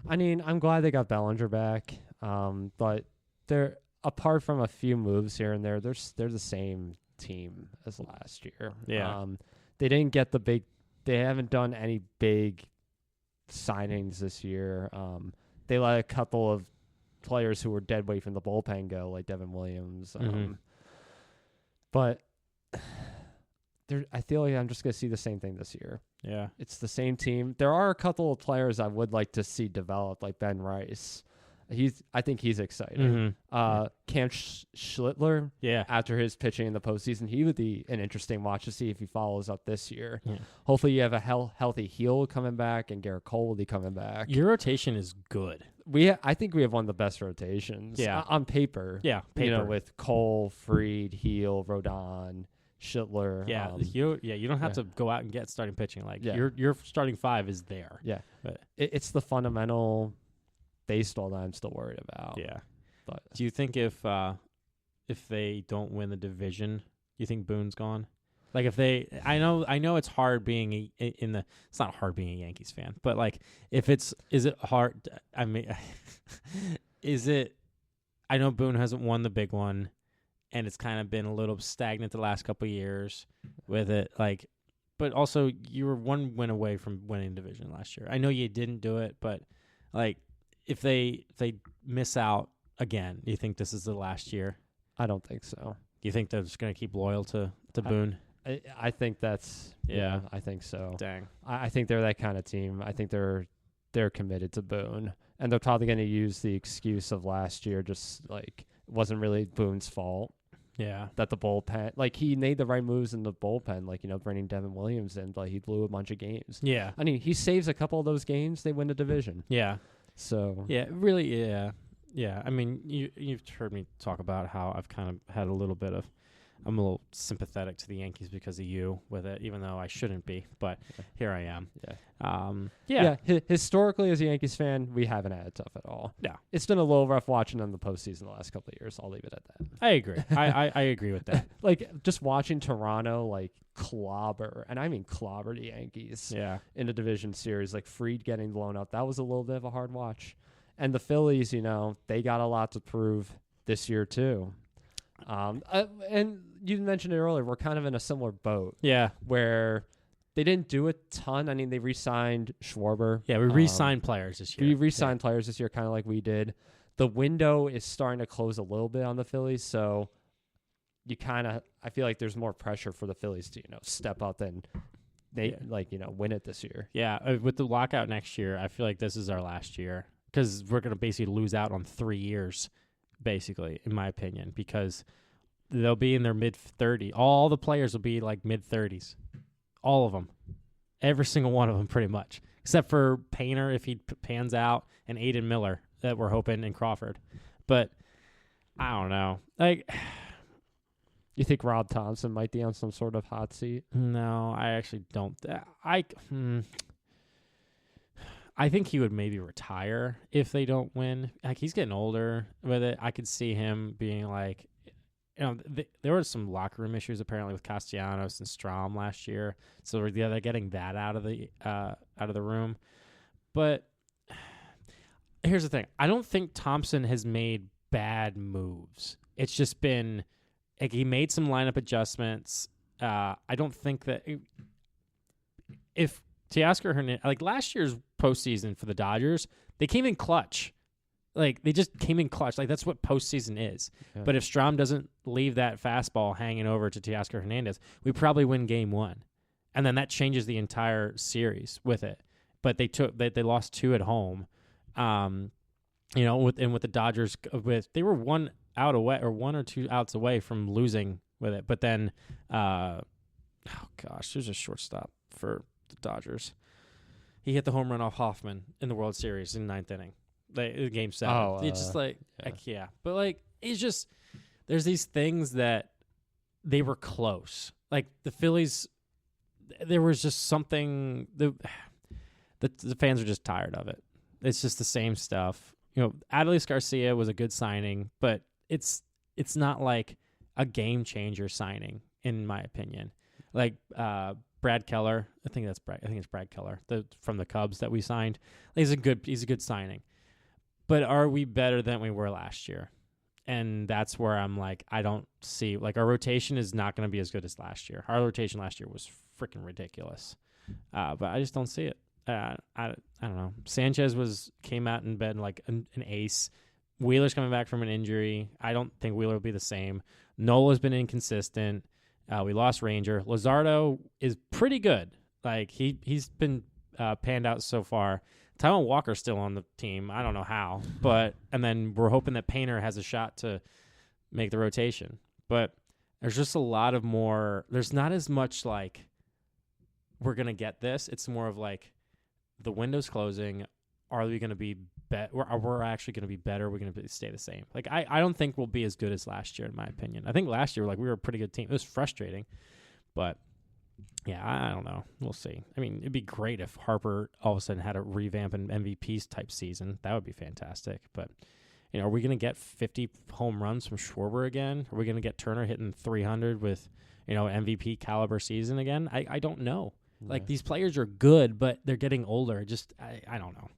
I mean, I'm glad they got Bellinger back, but they're apart from a few moves here and there, they're the same team as last year. Yeah. They didn't get the big. They haven't done any big signings this year. They let a couple of players who were dead weight from the bullpen go, like Devin Williams. But I feel like I'm just going to see the same thing this year. Yeah. It's the same team. There are a couple of players I would like to see develop, like Ben Rice. I think he's exciting. Cam Schlittler, after his pitching in the postseason, he would be an interesting watch to see if he follows up this year. Yeah. Hopefully you have a healthy Heel coming back, and Garrett Cole will be coming back. Your rotation is good. I think we have one of the best rotations on paper. Yeah, You know, with Cole, Fried, Heel, Rodon, Schlittler. Yeah, you don't have to go out and get starting pitching. Like your starting five is there. Yeah, but it's the fundamental baseball that I'm still worried about. Yeah, but do you think if they don't win the division, you think Boone's gone? Like if they, I know it's hard being it's not hard being a Yankees fan, but like is it hard? I mean, I know Boone hasn't won the big one, and it's kind of been a little stagnant the last couple of years with it. Like, but also you were one win away from winning division last year. I know you didn't do it, but like if they miss out again, do you think this is the last year? I don't think so. Do you think they're just going to keep loyal to Boone? I think that's I think so. Dang. I think they're that kind of team. I think they're committed to Boone, and they're probably going to use the excuse of last year, just like it wasn't really Boone's fault. Yeah, that the bullpen, like he made the right moves in the bullpen, like bringing Devin Williams in, like he blew a bunch of games. Yeah, I mean he saves a couple of those games, they win the division. Yeah, so really. I mean you've heard me talk about how I've kind of had I'm a little sympathetic to the Yankees because of you with it, even though I shouldn't be, but here I am. Historically, as a Yankees fan, we haven't had it tough at all. Yeah. It's been a little rough watching them the postseason the last couple of years. I'll leave it at that. I agree. I agree with that. Like, just watching Toronto, like, clobber, and I mean clobber the Yankees in the division series, like Fried getting blown out. That was a little bit of a hard watch. And the Phillies, they got a lot to prove this year, too. And you mentioned it earlier, we're kind of in a similar boat. Yeah. Where they didn't do a ton. I mean, they re-signed Schwarber. Yeah, we re-signed players this year. We re-signed players this year, kind of like we did. The window is starting to close a little bit on the Phillies, so I feel like there's more pressure for the Phillies to, step up and win it this year. Yeah, with the lockout next year, I feel like this is our last year because we're going to basically lose out on 3 years, basically, in my opinion, because they'll be in their mid-30s. All the players will be like mid-30s. All of them. Every single one of them, pretty much, except for Painter if he pans out, and Aiden Miller that we're hoping, and Crawford. But I don't know. Like, you think Rob Thompson might be on some sort of hot seat? No, I actually don't. I think he would maybe retire if they don't win. Like, he's getting older with it. I could see him being like, there were some locker room issues apparently with Castellanos and Strom last year. So they're getting that out of the room. But here's the thing. I don't think Thompson has made bad moves. It's just been like he made some lineup adjustments. I don't think that if Teoscar Hernandez, like last year's postseason for the Dodgers, they came in clutch. Like, they just came in clutch. Like, that's what postseason is. Yeah. But if Strom doesn't leave that fastball hanging over to Teoscar Hernandez, we probably win game 1. And then that changes the entire series with it. But they lost 2 at home. With the Dodgers, they were 1 out away or 1 or 2 outs away from losing with it. But then, there's a shortstop for the Dodgers. He hit the home run off Hoffman in the World Series in 9th inning. Game 7. Oh, it's just But like, it's just, there's these things that they were close. Like the Phillies, there was just something the fans are just tired of it. It's just the same stuff. Adolis Garcia was a good signing, but it's not like a game changer signing in my opinion. Like Brad Keller, I think it's Brad Keller, from the Cubs that we signed. He's a good signing. But are we better than we were last year? And that's where I'm like, I don't see, like, our rotation is not going to be as good as last year. Our rotation last year was freaking ridiculous. But I just don't see it. I don't know. Sanchez came out in bed like an ace. Wheeler's coming back from an injury. I don't think Wheeler will be the same. Nola's been inconsistent. We lost Ranger. Luzardo is pretty good. Like, he's been panned out so far. Taijuan Walker's still on the team. I don't know how, and then we're hoping that Painter has a shot to make the rotation. But there's just a lot of more. There's not as much like we're gonna get this. It's more of like the window's closing. Are we gonna be we're actually gonna be better? We're gonna stay the same. Like I don't think we'll be as good as last year, in my opinion. I think last year we were a pretty good team. It was frustrating, but. Yeah, I don't know. We'll see. I mean, it'd be great if Harper all of a sudden had a revamp and MVP type season. That would be fantastic. But, are we going to get 50 home runs from Schwarber again? Are we going to get Turner hitting 300 with, MVP caliber season again? I don't know. Yeah. Like, these players are good, but they're getting older. Just, I don't know.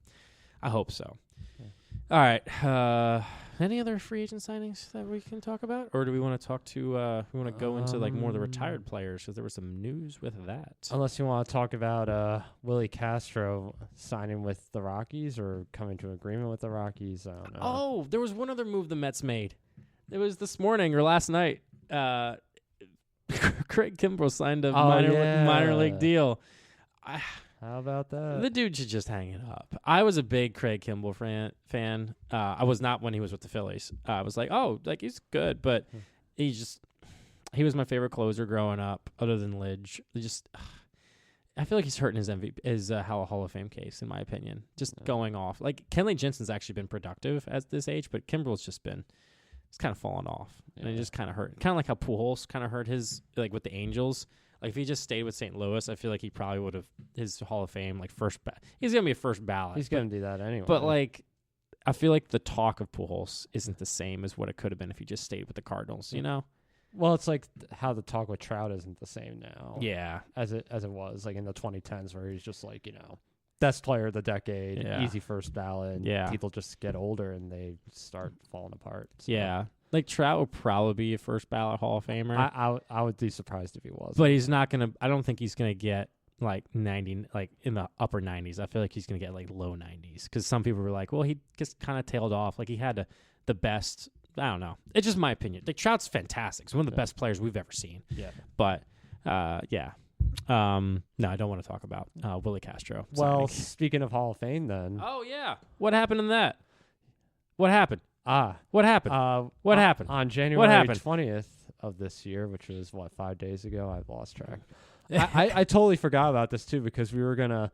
I hope so. Yeah. All right. Any other free agent signings that we can talk about? Or do we want to talk to, we want to go into like more of the retired players because there was some news with that. Unless you want to talk about Willie Castro signing with the Rockies or coming to an agreement with the Rockies. I don't know. Oh, there was one other move the Mets made. It was this morning or last night. Craig Kimbrell signed a minor league deal. How about that? The dude should just hang it up. I was a big Craig Kimbrell fan. I was not when he was with the Phillies. I was like, he's good, but he was my favorite closer growing up, other than Lidge. I feel like he's hurting his Hall of Fame case, in my opinion. Just going off. Like, Kenley Jensen's actually been productive at this age, but Kimbrell's just been, it's kind of fallen off. Yeah. And it just kind of hurt. Kind of like how Pujols kind of hurt his, like with the Angels. Like, if he just stayed with St. Louis, I feel like he probably would have his Hall of Fame, like, he's going to be a first ballot. He's going to do that anyway. But, like, I feel like the talk of Pujols isn't the same as what it could have been if he just stayed with the Cardinals, Well, it's like how the talk with Trout isn't the same now. Yeah. As it was, like, in the 2010s where he's just, like, best player of the decade, easy first ballot. And people just get older and they start falling apart. So. Yeah. Like, Trout would probably be a first ballot Hall of Famer. I would be surprised if he was. But he's not going to, I don't think he's going to get, like, 90, like, in the upper 90s. I feel like he's going to get, like, low 90s. Because some people were like, well, he just kind of tailed off. Like, he had the best, I don't know. It's just my opinion. Like, Trout's fantastic. He's one of the best players we've ever seen. Yeah. But, yeah. No, I don't want to talk about Willie Castro. Well, speaking of Hall of Fame then. Oh, yeah. What happened in that? What happened? What happened? What happened? On January 20th of this year, which was, 5 days ago? I've lost track. I totally forgot about this too because we were gonna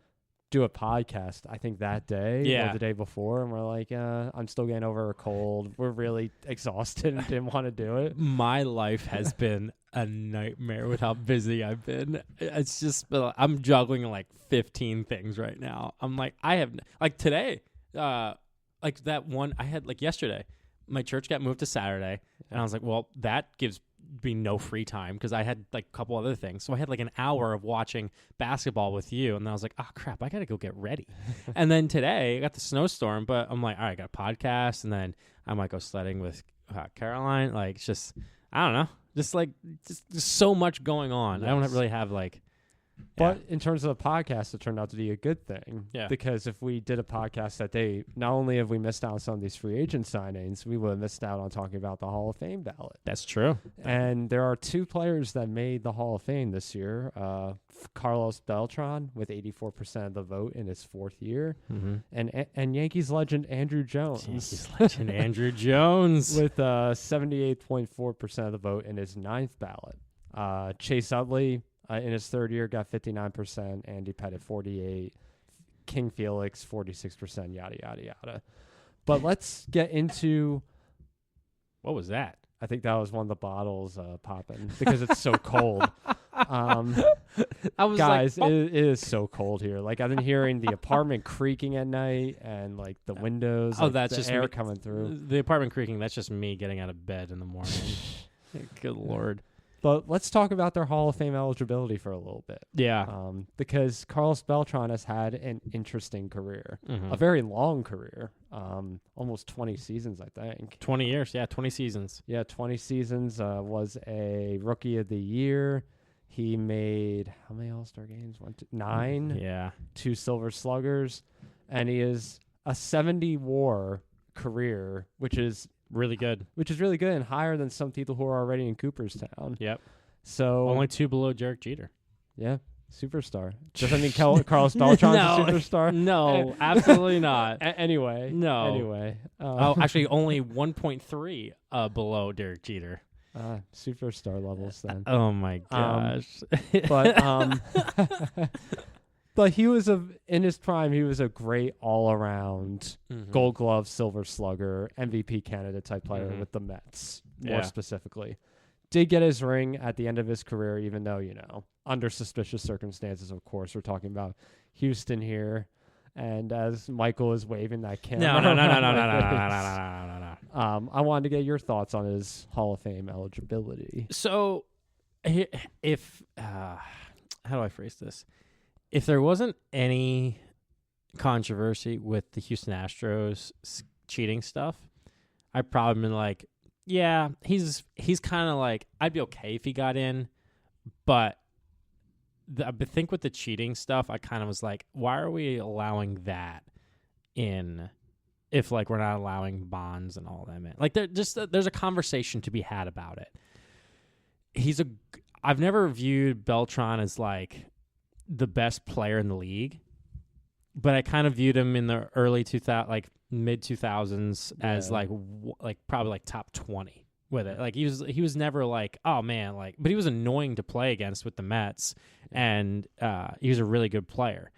do a podcast, I think that day or the day before, and we're like, I'm still getting over a cold. We're really exhausted and didn't want to do it. My life has been a nightmare with how busy I've been. It's just, I'm juggling like 15 things right now. I'm like, I have, like today, like that one I had like yesterday, my church got moved to Saturday, and I was like, well, that gives me no free time because I had like a couple other things. So I had like an hour of watching basketball with you, and then I was like, oh crap, I gotta go get ready. And then today I got the snowstorm, but I'm like, all right, I got a podcast, and then I might go sledding with Caroline. Like, it's just, I don't know, just so much going on. Yes. I don't really have like. But in terms of the podcast, it turned out to be a good thing. Yeah. Because if we did a podcast that day, not only have we missed out on some of these free agent signings, we would have missed out on talking about the Hall of Fame ballot. That's true. And there are 2 players that made the Hall of Fame this year. Carlos Beltran with 84% of the vote in his 4th year. Mm-hmm. And Yankees legend Andrew Jones. Yankees legend Andrew Jones. With 78.4% of the vote in his 9th ballot. Chase Utley, in his 3rd year, got 59%. Andy Pettit, 48%. King Felix, 46%. Yada, yada, yada. But let's get into... What was that? I think that was one of the bottles popping because it's so cold. Guys, like, it is so cold here. Like, I've been hearing the apartment creaking at night and, like, the windows. Like, that's the just air me, coming through. The apartment creaking, that's just me getting out of bed in the morning. Good Lord. But let's talk about their Hall of Fame eligibility for a little bit. Yeah. Because Carlos Beltran has had an interesting career, a very long career, almost 20 seasons, I think. 20 years, 20 seasons. Yeah, 20 seasons, was a Rookie of the Year. He made, how many All-Star games? 9. Yeah. 2 Silver Sluggers. And he is a 70-WAR career, which is really good and higher than some people who are already in Cooperstown. Yep. So only 2 below Derek Jeter. Yeah, superstar. Does that mean Carlos Beltran's a superstar? No, absolutely not. Anyway. Actually, only 1.3 below Derek Jeter. Superstar levels then. Oh my gosh. But he was in his prime, he was a great all-around Gold Glove, Silver Slugger, MVP candidate type player with the Mets, more specifically. Did get his ring at the end of his career, even though, under suspicious circumstances, of course. We're talking about Houston here. And as Michael is waving that camera. No. I wanted to get your thoughts on his Hall of Fame eligibility. So, if how do I phrase this? If there wasn't any controversy with the Houston Astros cheating stuff, I'd probably been like, yeah, he's kind of like, I'd be okay if he got in, but I think with the cheating stuff, I kind of was like, why are we allowing that in if like we're not allowing Bonds and all that? Like there's a conversation to be had about it. I've never viewed Beltran as like the best player in the league, but I kind of viewed him in the early 2000, like mid 2000s as like probably like top 20 with it. Like he was never like, oh man, like, but he was annoying to play against with the Mets, and he was a really good player.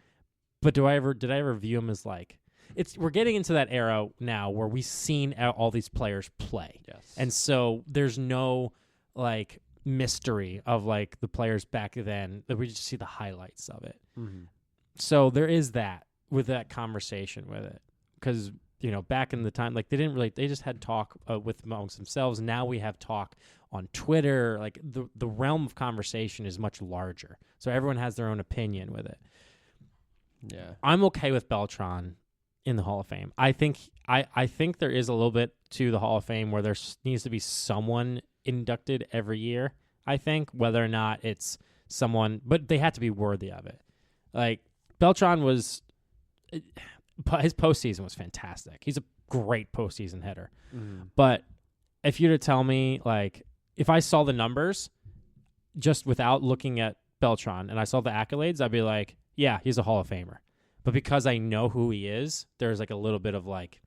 But did I ever view him as like, we're getting into that era now where we've seen all these players play. Yes. And so there's no like mystery of like the players back then, that we just see the highlights of it. So there is that with that conversation with it, because back in the time, like they just had talk with amongst themselves. Now we have talk on Twitter. Like the realm of conversation is much larger, so everyone has their own opinion with it. Yeah, I'm okay with Beltran in the Hall of Fame. I think there is a little bit to the Hall of Fame where there needs to be someone inducted every year. I think, whether or not it's someone, but they had to be worthy of it. Like Beltran was, his postseason was fantastic. He's a great postseason hitter. But if you were to tell me, like, if I saw the numbers just without looking at Beltran and I saw the accolades, I'd be like, yeah, he's a Hall of Famer. But because I know who he is, there's like a little bit of like,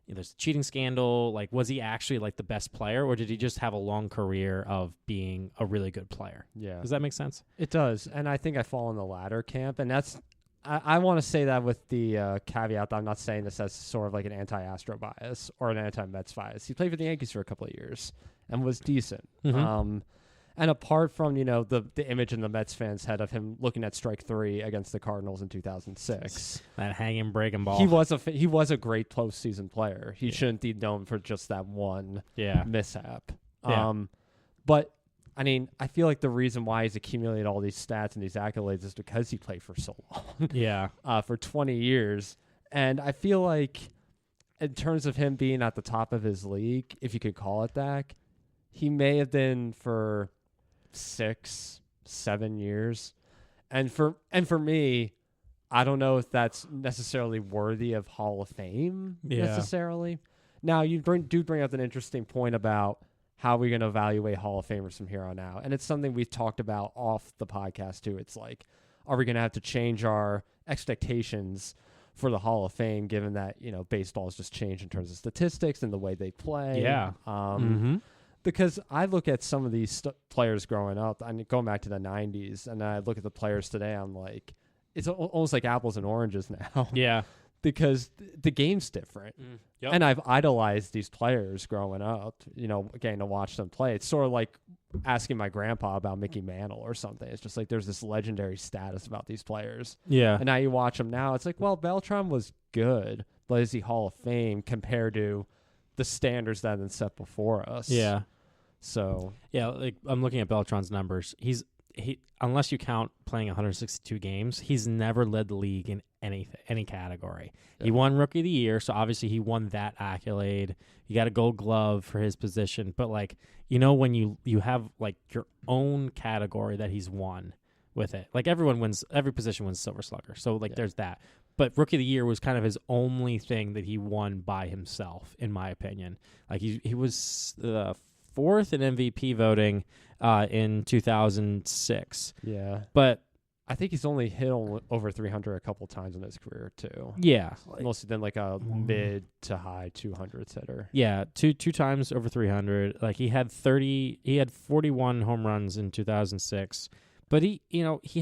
there's a cheating scandal. Like, was he actually like the best player, or did he just have a long career of being a really good player? Yeah. Does that make sense? It does. And I think I fall in the latter camp. And I want to say that with the caveat that I'm not saying this as sort of like an anti-Astro bias or an anti-Mets bias. He played for the Yankees for a couple of years and was decent. Mm-hmm. And apart from, the image in the Mets fans' head of him looking at strike 3 against the Cardinals in 2006. That hanging breaking ball. He was a great postseason player. He shouldn't be known for just that one mishap. But I mean, I feel like the reason why he's accumulated all these stats and these accolades is because he played for so long. For 20 years. And I feel like in terms of him being at the top of his league, if you could call it that, he may have been for 6-7 years. And for me, I don't know if that's necessarily worthy of Hall of Fame necessarily. Now, you do bring up an interesting point about how we're going to evaluate Hall of Famers from here on out. And it's something we've talked about off the podcast too. It's like, are we going to have to change our expectations for the Hall of Fame, given that, baseball has just changed in terms of statistics and the way they play? Yeah. Because I look at some of these players growing up, going back to the 90s, and I look at the players today, I'm like, it's almost like apples and oranges now. Yeah. Because the game's different. Yep. And I've idolized these players growing up, getting to watch them play. It's sort of like asking my grandpa about Mickey Mantle or something. It's just like there's this legendary status about these players. Yeah. And now you watch them now, it's like, well, Beltran was good, but is he Hall of Fame compared to the standards that have been set before us? Yeah. So. Yeah, like I'm looking at Beltran's numbers. He unless you count playing 162 games, he's never led the league in any category. Yeah. He won Rookie of the Year, so obviously he won that accolade. You got a Gold Glove for his position, but like when you have like your own category that he's won with it, like every position wins Silver Slugger, so like there's that. But Rookie of the Year was kind of his only thing that he won by himself, in my opinion. Like he was fourth in MVP voting in 2006. Yeah. But I think he's only hit over 300 a couple times in his career too. Yeah. Mostly been like a mid to high 200s hitter. Yeah, two times over 300. Like he had 41 home runs in 2006. But he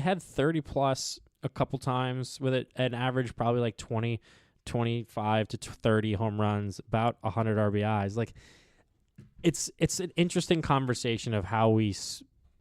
had 30 plus a couple times with an average probably like 25 to 30 home runs, about 100 RBIs. Like it's an interesting conversation of how we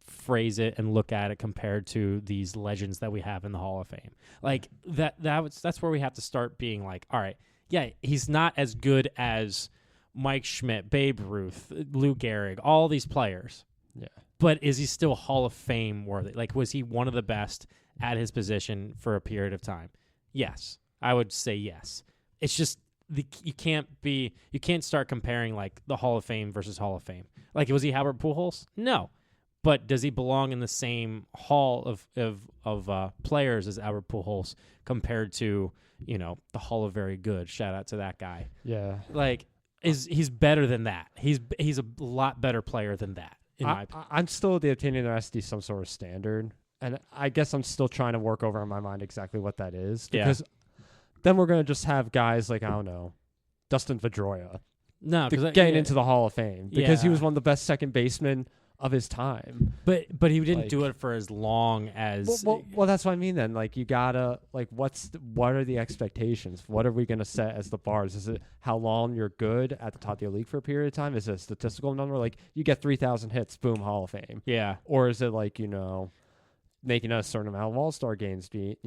phrase it and look at it compared to these legends that we have in the Hall of Fame. Like that's where we have to start being like, all right, yeah, he's not as good as Mike Schmidt, Babe Ruth, Lou Gehrig, all these players. Yeah. But is he still Hall of Fame worthy? Like, was he one of the best at his position for a period of time? Yes. I would say yes. It's just you can't start comparing like the Hall of Fame versus Hall of Fame. Like, was he Albert Pujols? No. But does he belong in the same hall of players as Albert Pujols compared to, the Hall of Very Good? Shout out to that guy. Yeah. Like, he's better than that. He's a lot better player than that. I'm still of the opinion there has to be some sort of standard. And I guess I'm still trying to work over in my mind exactly what that is. Because then we're going to just have guys like, I don't know, Dustin Pedroia. No, getting into the Hall of Fame. Because he was one of the best second basemen of his time. But he didn't do it for as long as... Well, that's what I mean then. Like, you gotta... Like, what are the expectations? What are we going to set as the bars? Is it how long you're good at the top of your league for a period of time? Is it a statistical number? Like, you get 3,000 hits, boom, Hall of Fame. Yeah. Or is it like, making a certain amount of All-Star games be,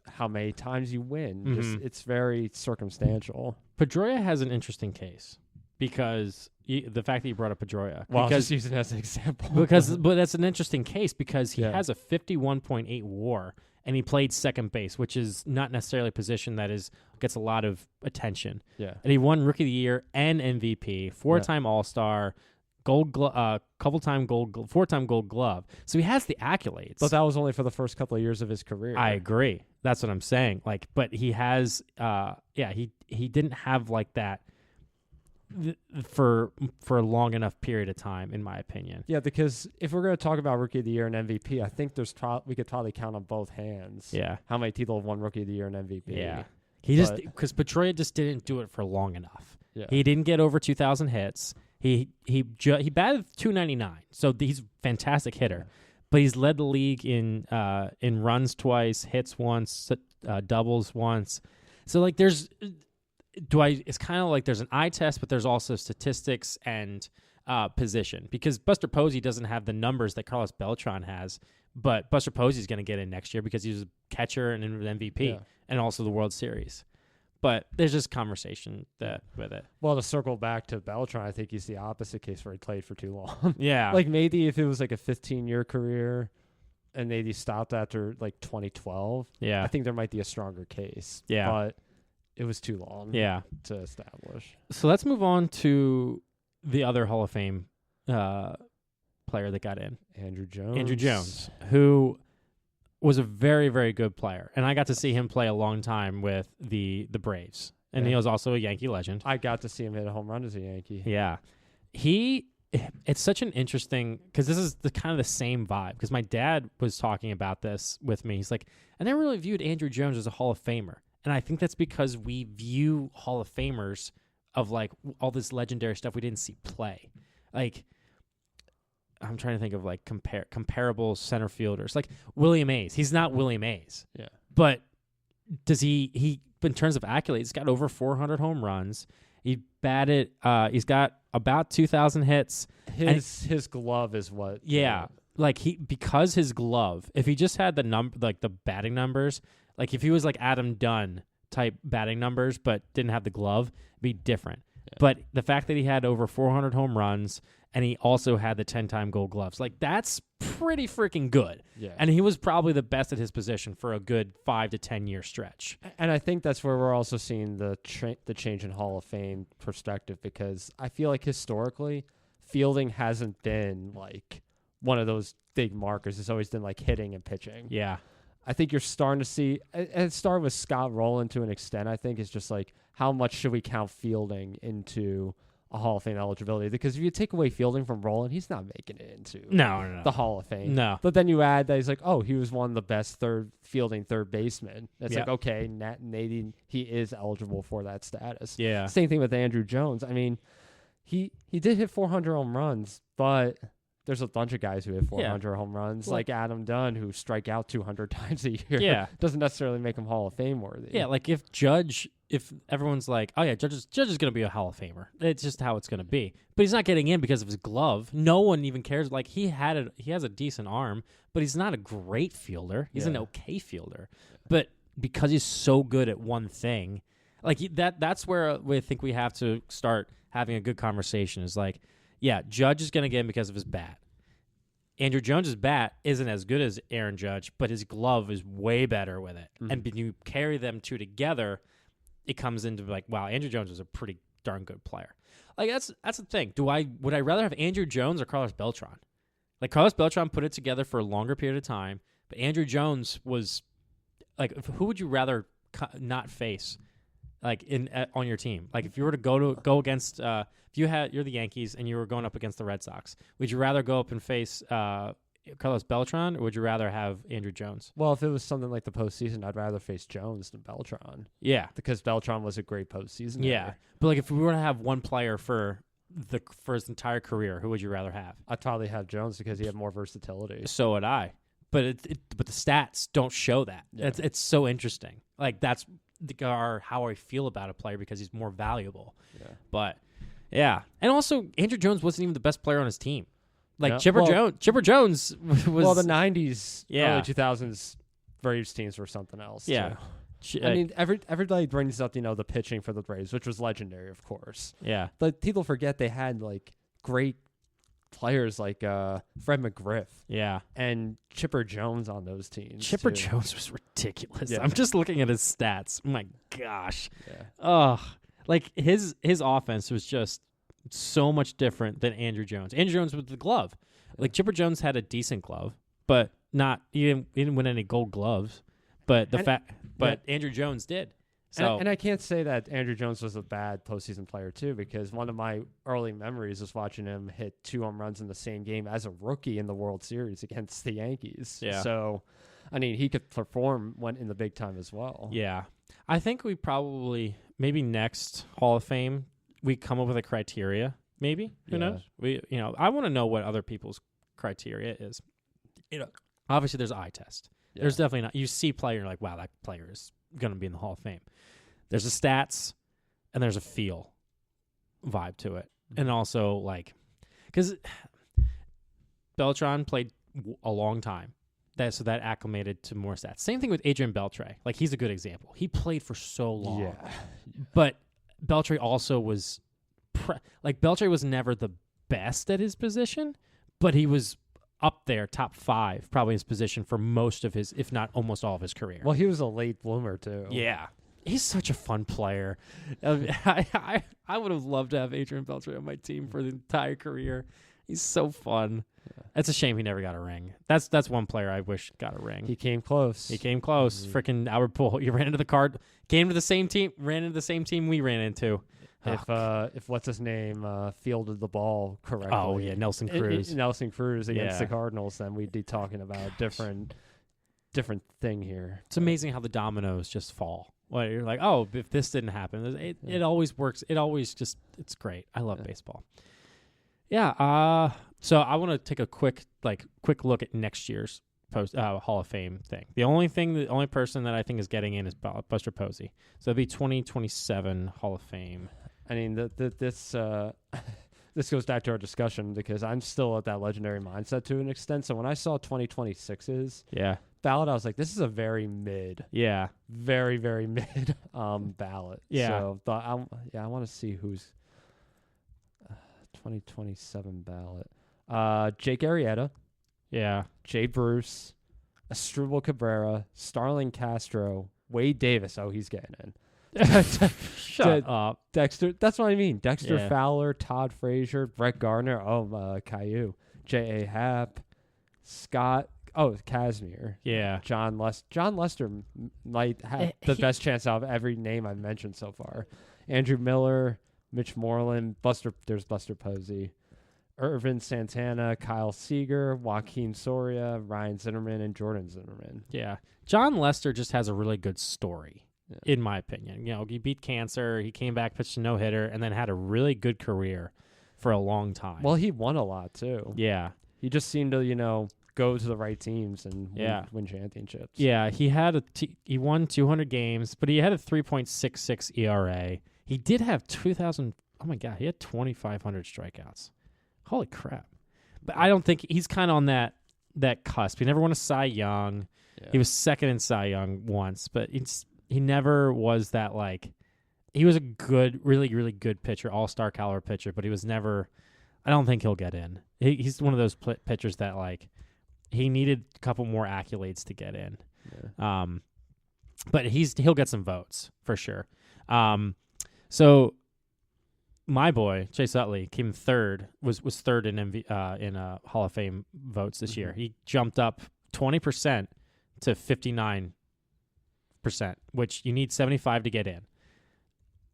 how many times you win? Mm-hmm. Just, it's very circumstantial. Pedroia has an interesting case. Because the fact that you brought up Pedroia, well, just using it as an example, but that's an interesting case because he has a 51.8 WAR and he played second base, which is not necessarily a position that gets a lot of attention. Yeah, and he won Rookie of the Year and MVP, 4-time All-Star, four-time Gold Glove. So he has the accolades. But that was only for the first couple of years of his career. I agree. That's what I'm saying. Like, but he has, he didn't have like that. For a long enough period of time, in my opinion. Yeah, because if we're going to talk about Rookie of the Year and MVP, I think we could probably count on both hands. Yeah, how many people have won Rookie of the Year and MVP? Yeah, because Pedroia just didn't do it for long enough. Yeah. He didn't get over 2,000 hits. He batted 299, so he's a fantastic hitter. But he's led the league in runs twice, hits once, doubles once. So like it's kind of like there's an eye test, but there's also statistics and position, because Buster Posey doesn't have the numbers that Carlos Beltran has, but Buster Posey's going to get in next year because he's a catcher and an MVP and also the World Series. But there's just conversation with it. Well, to circle back to Beltran, I think he's the opposite case where he played for too long. Yeah. Like maybe if it was like a 15-year career and maybe stopped after like 2012, I think there might be a stronger case. Yeah. But it was too long to establish. So let's move on to the other Hall of Fame player that got in. Andrew Jones, who was a very, very good player. And I got to see him play a long time with the Braves. And he was also a Yankee legend. I got to see him hit a home run as a Yankee. Yeah. It's such an interesting, because this is kind of the same vibe, because my dad was talking about this with me. He's like, I never really viewed Andrew Jones as a Hall of Famer. And I think that's because we view Hall of Famers of like all this legendary stuff we didn't see play. Like, I'm trying to think of like comparable center fielders, like Willie Mays. He's not Willie Mays. Yeah. But does he in terms of accolades, he's got over 400 home runs. He batted, he's got about 2,000 hits. His glove is what. Yeah. Like because his glove, if he just had the batting numbers, like if he was like Adam Dunn type batting numbers, but didn't have the glove, it'd be different. Yeah. But the fact that he had over 400 home runs, and he also had the 10-time Gold Gloves, like that's pretty freaking good. Yeah. And he was probably the best at his position for a good 5 to 10 year stretch. And I think that's where we're also seeing the change in Hall of Fame perspective, because I feel like historically, fielding hasn't been like one of those big markers. It's always been like hitting and pitching. Yeah. I think you're starting to see, and it started with Scott Rowland to an extent, I think, it's just like, how much should we count fielding into a Hall of Fame eligibility? Because if you take away fielding from Rowland, he's not making it into the Hall of Fame. No. But then you add that he's like, oh, he was one of the best third basemen. It's like, okay, maybe he is eligible for that status. Yeah. Same thing with Andrew Jones. I mean, he did hit 400 home runs, but there's a bunch of guys who hit 400 home runs, like Adam Dunn, who strike out 200 times a year. Yeah. Doesn't necessarily make him Hall of Fame worthy. Yeah, like if everyone's like, oh yeah, Judge is going to be a Hall of Famer. It's just how it's going to be. But he's not getting in because of his glove. No one even cares. Like he has a decent arm, but he's not a great fielder. He's an okay fielder. But because he's so good at one thing, like that's where we think we have to start having a good conversation, is like, yeah, Judge is going to get in because of his bat. Andrew Jones's bat isn't as good as Aaron Judge, but his glove is way better with it. Mm-hmm. And when you carry them two together, it comes into like, wow, Andrew Jones is a pretty darn good player. Like that's the thing. Would I rather have Andrew Jones or Carlos Beltran? Like Carlos Beltran put it together for a longer period of time, but Andrew Jones was like, who would you rather not face? Like on your team, like if you were to go against, if you're the Yankees and you were going up against the Red Sox, would you rather go up and face Carlos Beltran, or would you rather have Andrew Jones? Well, if it was something like the postseason, I'd rather face Jones than Beltran. Yeah, because Beltran was a great postseason. Yeah, but like if we were to have one player for his entire career, who would you rather have? I'd probably have Jones because he had more versatility. So would I, but but the stats don't show that. Yeah. It's so interesting. Like that's how I feel about a player, because he's more valuable. Yeah. But yeah, and also Andrew Jones wasn't even the best player on his team. Like Chipper Jones was. Well, the '90s, early 2000s Braves teams were something else. Yeah, too. I mean, everybody brings up the pitching for the Braves, which was legendary, of course. Yeah, but people forget they had like great players like Fred McGriff, and Chipper Jones on those teams. Chipper Jones was ridiculous. Yeah. I'm just looking at his stats. Oh my gosh. Yeah. Oh, like his offense was just so much different than Andrew Jones. Andrew Jones with the glove. Like Chipper Jones had a decent glove, but he didn't win any Gold Gloves. But Andrew Jones did. So and I can't say that Andrew Jones was a bad postseason player too, because one of my early memories was watching him hit 2 home runs in the same game as a rookie in the World Series against the Yankees. Yeah. So, I mean, he could perform in the big time as well. Yeah. I think we probably, maybe next Hall of Fame, we come up with a criteria. Maybe who knows? I want to know what other people's criteria is. Obviously there's eye test. Yeah. There's definitely not. You see player, you're like, wow, that player is going to be in the Hall of Fame. There's a stats and there's a feel vibe to it. And also, like, because Beltran played a long time. So that acclimated to more stats. Same thing with Adrian Beltre. Like, he's a good example. He played for so long. Yeah. But Beltre also was, Beltre was never the best at his position, but he was up there, top 5, probably his position for most of his, if not almost all of his career. Well, he was a late bloomer, too. Yeah. He's such a fun player. I would have loved to have Adrian Beltre on my team for the entire career. He's so fun. Yeah. It's a shame he never got a ring. That's one player I wish got a ring. He came close. Freaking Albert Pujols. He ran into the card. Came to the same team. Ran into the same team we ran into. If what's his name fielded the ball correctly. Oh yeah, Nelson Cruz. Nelson Cruz against the Cardinals. Then we'd be talking about a different thing here. It's amazing how the dominoes just fall. Well, you're like, oh, if this didn't happen, it always works. It always just, it's great. I love baseball. Yeah. So I want to take a quick look at next year's Hall of Fame thing. The only person that I think is getting in is Buster Posey. So it'll be 2027 Hall of Fame. I mean, this goes back to our discussion because I'm still at that legendary mindset to an extent. So when I saw 2026's ballot, I was like, this is a very mid. Yeah. Very, very mid ballot. Yeah. So I want to see who's 2027 ballot. Jake Arrieta. Yeah. Jay Bruce. Asdrubal Cabrera. Starling Castro. Wade Davis. Oh, he's getting in. Shut up. Dexter. That's what I mean. Dexter Fowler. Todd Frazier. Brett Gardner. Caillou. J.A. Happ. Scott. Oh, Kazmir. Yeah. John Lester might have the best chance out of every name I've mentioned so far. Andrew Miller. Mitch Moreland. There's Buster Posey. Irvin Santana, Kyle Seager, Joaquin Soria, Ryan Zimmerman, and Jordan Zimmerman. Yeah. John Lester just has a really good story, in my opinion. He beat cancer, he came back, pitched a no-hitter, and then had a really good career for a long time. Well, he won a lot, too. Yeah. He just seemed to, go to the right teams and win championships. Yeah, he won 200 games, but he had a 3.66 ERA. He did have he had 2,500 strikeouts. Holy crap. But I don't think he's kind of on that cusp. He never won a Cy Young. Yeah. He was second in Cy Young once, but he never was that he was a good, really, really good pitcher, all-star caliber pitcher, but he was never, I don't think he'll get in. He's one of those pitchers that he needed a couple more accolades to get in. Yeah. But he'll get some votes for sure. So my boy Chase Utley came third, was third in Hall of Fame votes this year. He jumped up 20% to 59%, which you need 75 to get in.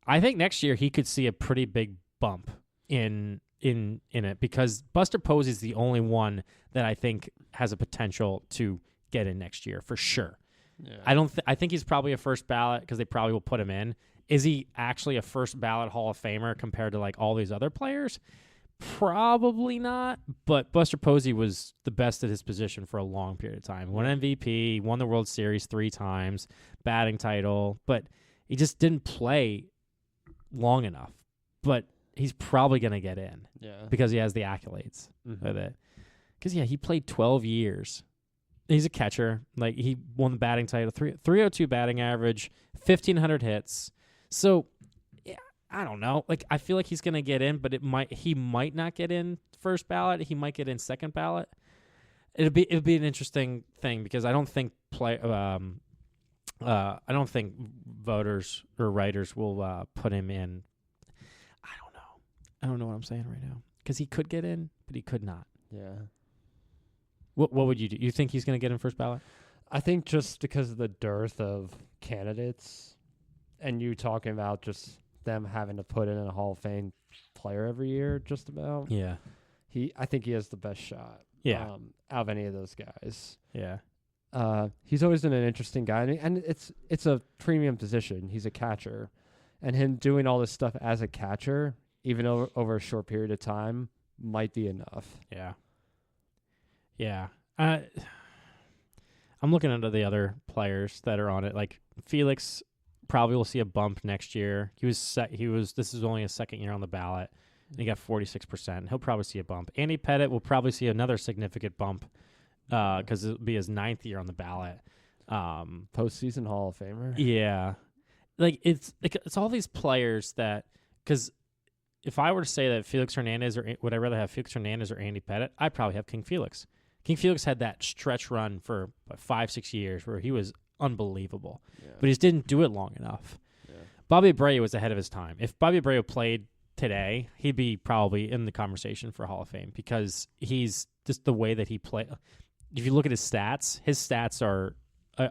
I think next year he could see a pretty big bump in it because Buster Posey is the only one that I think has a potential to get in next year for sure. Yeah. I think he's probably a first ballot because they probably will put him in. Is he actually a first ballot Hall of Famer compared to all these other players? Probably not, but Buster Posey was the best at his position for a long period of time. Won MVP, won the World Series 3 times, batting title, but he just didn't play long enough. But he's probably going to get in because he has the accolades with it. Because, he played 12 years. He's a catcher. He won the batting title, 302 batting average, 1,500 hits. So, I don't know. I feel like he's going to get in, but he might not get in first ballot. He might get in second ballot. It'll be an interesting thing because I don't think voters or writers will put him in. I don't know what I'm saying right now because he could get in, but he could not. Yeah. What would you do? You think he's going to get in first ballot? I think just because of the dearth of candidates. And you talking about just them having to put in a Hall of Fame player every year, just about. Yeah. I think he has the best shot. Yeah. Out of any of those guys. Yeah. He's always been an interesting guy, and it's a premium position. He's a catcher, And him doing all this stuff as a catcher, even over a short period of time, might be enough. Yeah. Yeah. I'm looking into the other players that are on it. Like Felix probably will see a bump next year. This is only his second year on the ballot. And he got 46%. He'll probably see a bump. Andy Pettitte will probably see another significant bump because it'll be his 9th year on the ballot. Postseason Hall of Famer. Yeah. Like it's all these players that, because if I were to say that Felix Hernandez, or would I rather have Felix Hernandez or Andy Pettitte, I'd probably have King Felix. King Felix had that stretch run for 5-6 years where he was unbelievable, but he just didn't do it long enough. Yeah. Bobby Abreu was ahead of his time. If Bobby Abreu played today, he'd be probably in the conversation for Hall of Fame because he's just the way that he played. If you look at his stats are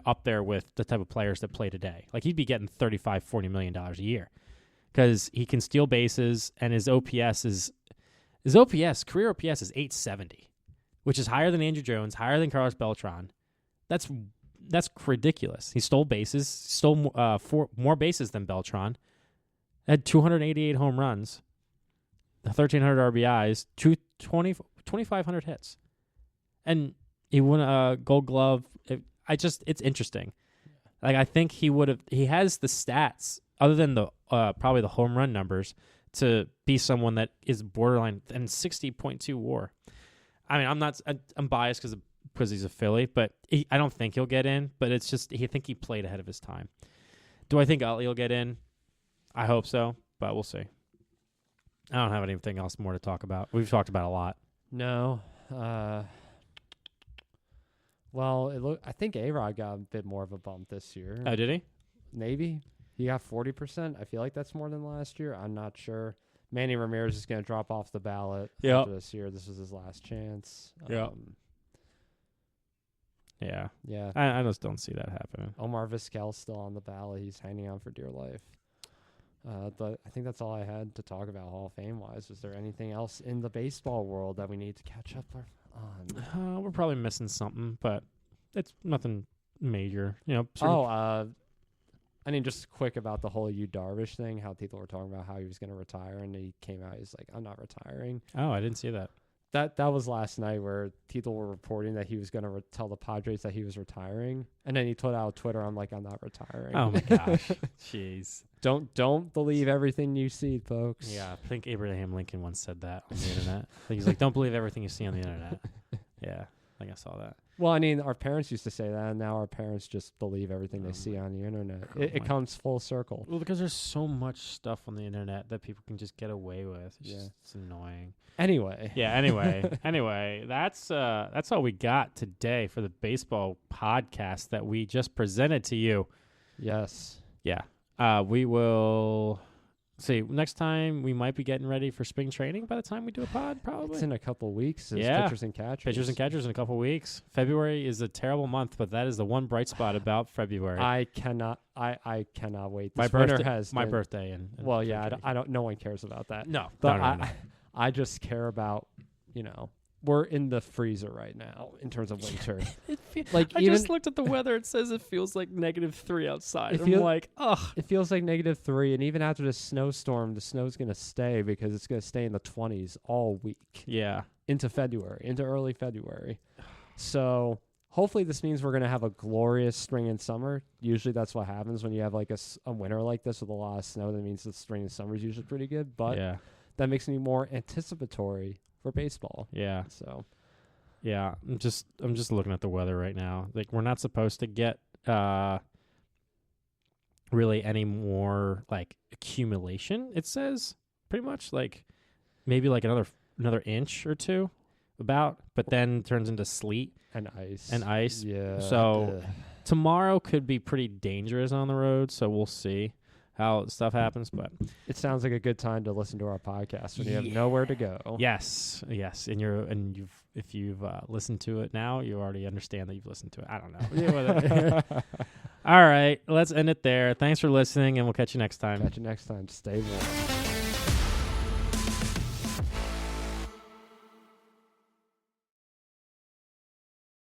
up there with the type of players that play today. Like he'd be getting $35-40 million a year because he can steal bases, and his career OPS is 870, which is higher than Andrew Jones, higher than Carlos Beltran. That's ridiculous. He stole more bases than Beltran. Had 288 home runs, 1,300 RBIs, 2,500 hits, and he won a Gold Glove. It's interesting. Like I think he has the stats other than the probably the home run numbers to be someone that is borderline and 60.2 WAR. I mean, I'm biased because he's a Philly, but I don't think he'll get in. But it's just I think he played ahead of his time. Do I think Utley will get in? I hope so, but we'll see. I don't have anything else more to talk about. We've talked about a lot. No. Well, I think A-Rod got a bit more of a bump this year. Oh, did he? Maybe. He got 40%. I feel like that's more than last year. I'm not sure. Manny Ramirez is going to drop off the ballot after this year. This was his last chance. Yeah. Yeah. I just don't see that happening. Omar Vizquel's still on the ballot. He's hanging on for dear life. But I think that's all I had to talk about Hall of Fame-wise. Is there anything else in the baseball world that we need to catch up on? We're probably missing something, but it's nothing major. I mean, just quick about the whole Yu Darvish thing, how people were talking about how he was going to retire, and he came out, he's like, I'm not retiring. Oh, I didn't see that. That was last night where people were reporting that he was going to tell the Padres that he was retiring, and then he put out on Twitter, I'm like, I'm not retiring. Oh, my gosh. Jeez. Don't believe everything you see, folks. Yeah, I think Abraham Lincoln once said that on the internet. I think he's like, don't believe everything you see on the internet. Yeah, I think I saw that. Well, I mean, our parents used to say that, and now our parents just believe everything they see on the internet. It comes full circle. Well, because there's so much stuff on the internet that people can just get away with. It's annoying. Anyway. Yeah, anyway, that's all we got today for the baseball podcast that we just presented to you. Yes. Yeah. We will see next time. We might be getting ready for spring training by the time we do a pod, probably. It's in a couple of weeks. Yeah. Pitchers and catchers. Pitchers and catchers in a couple of weeks. February is a terrible month, but that is the one bright spot about February. I cannot wait. My birthday. And well, yeah, I don't. No one cares about that. No, but no. I just care about, we're in the freezer right now in terms of winter. I just looked at the weather. It says it feels like -3 outside. I'm like, ugh. It feels like -3, and even after the snowstorm, the snow's going to stay because it's going to stay in the 20s all week. Yeah. Into early February. So hopefully this means we're going to have a glorious spring and summer. Usually that's what happens when you have like a winter like this with a lot of snow. That means the spring and summer is usually pretty good. But that makes me more anticipatory for baseball. Yeah. So, yeah, I'm just looking at the weather right now. Like we're not supposed to get really any more like accumulation. It says pretty much like maybe like another inch or two but then turns into sleet and ice. Yeah. So tomorrow could be pretty dangerous on the road. So we'll see how stuff happens, but it sounds like a good time to listen to our podcast when you have nowhere to go. Yes, if you've listened to it now, you already understand that you've listened to it. I don't know. All right, let's end it there. Thanks for listening, and we'll catch you next time. Stay warm.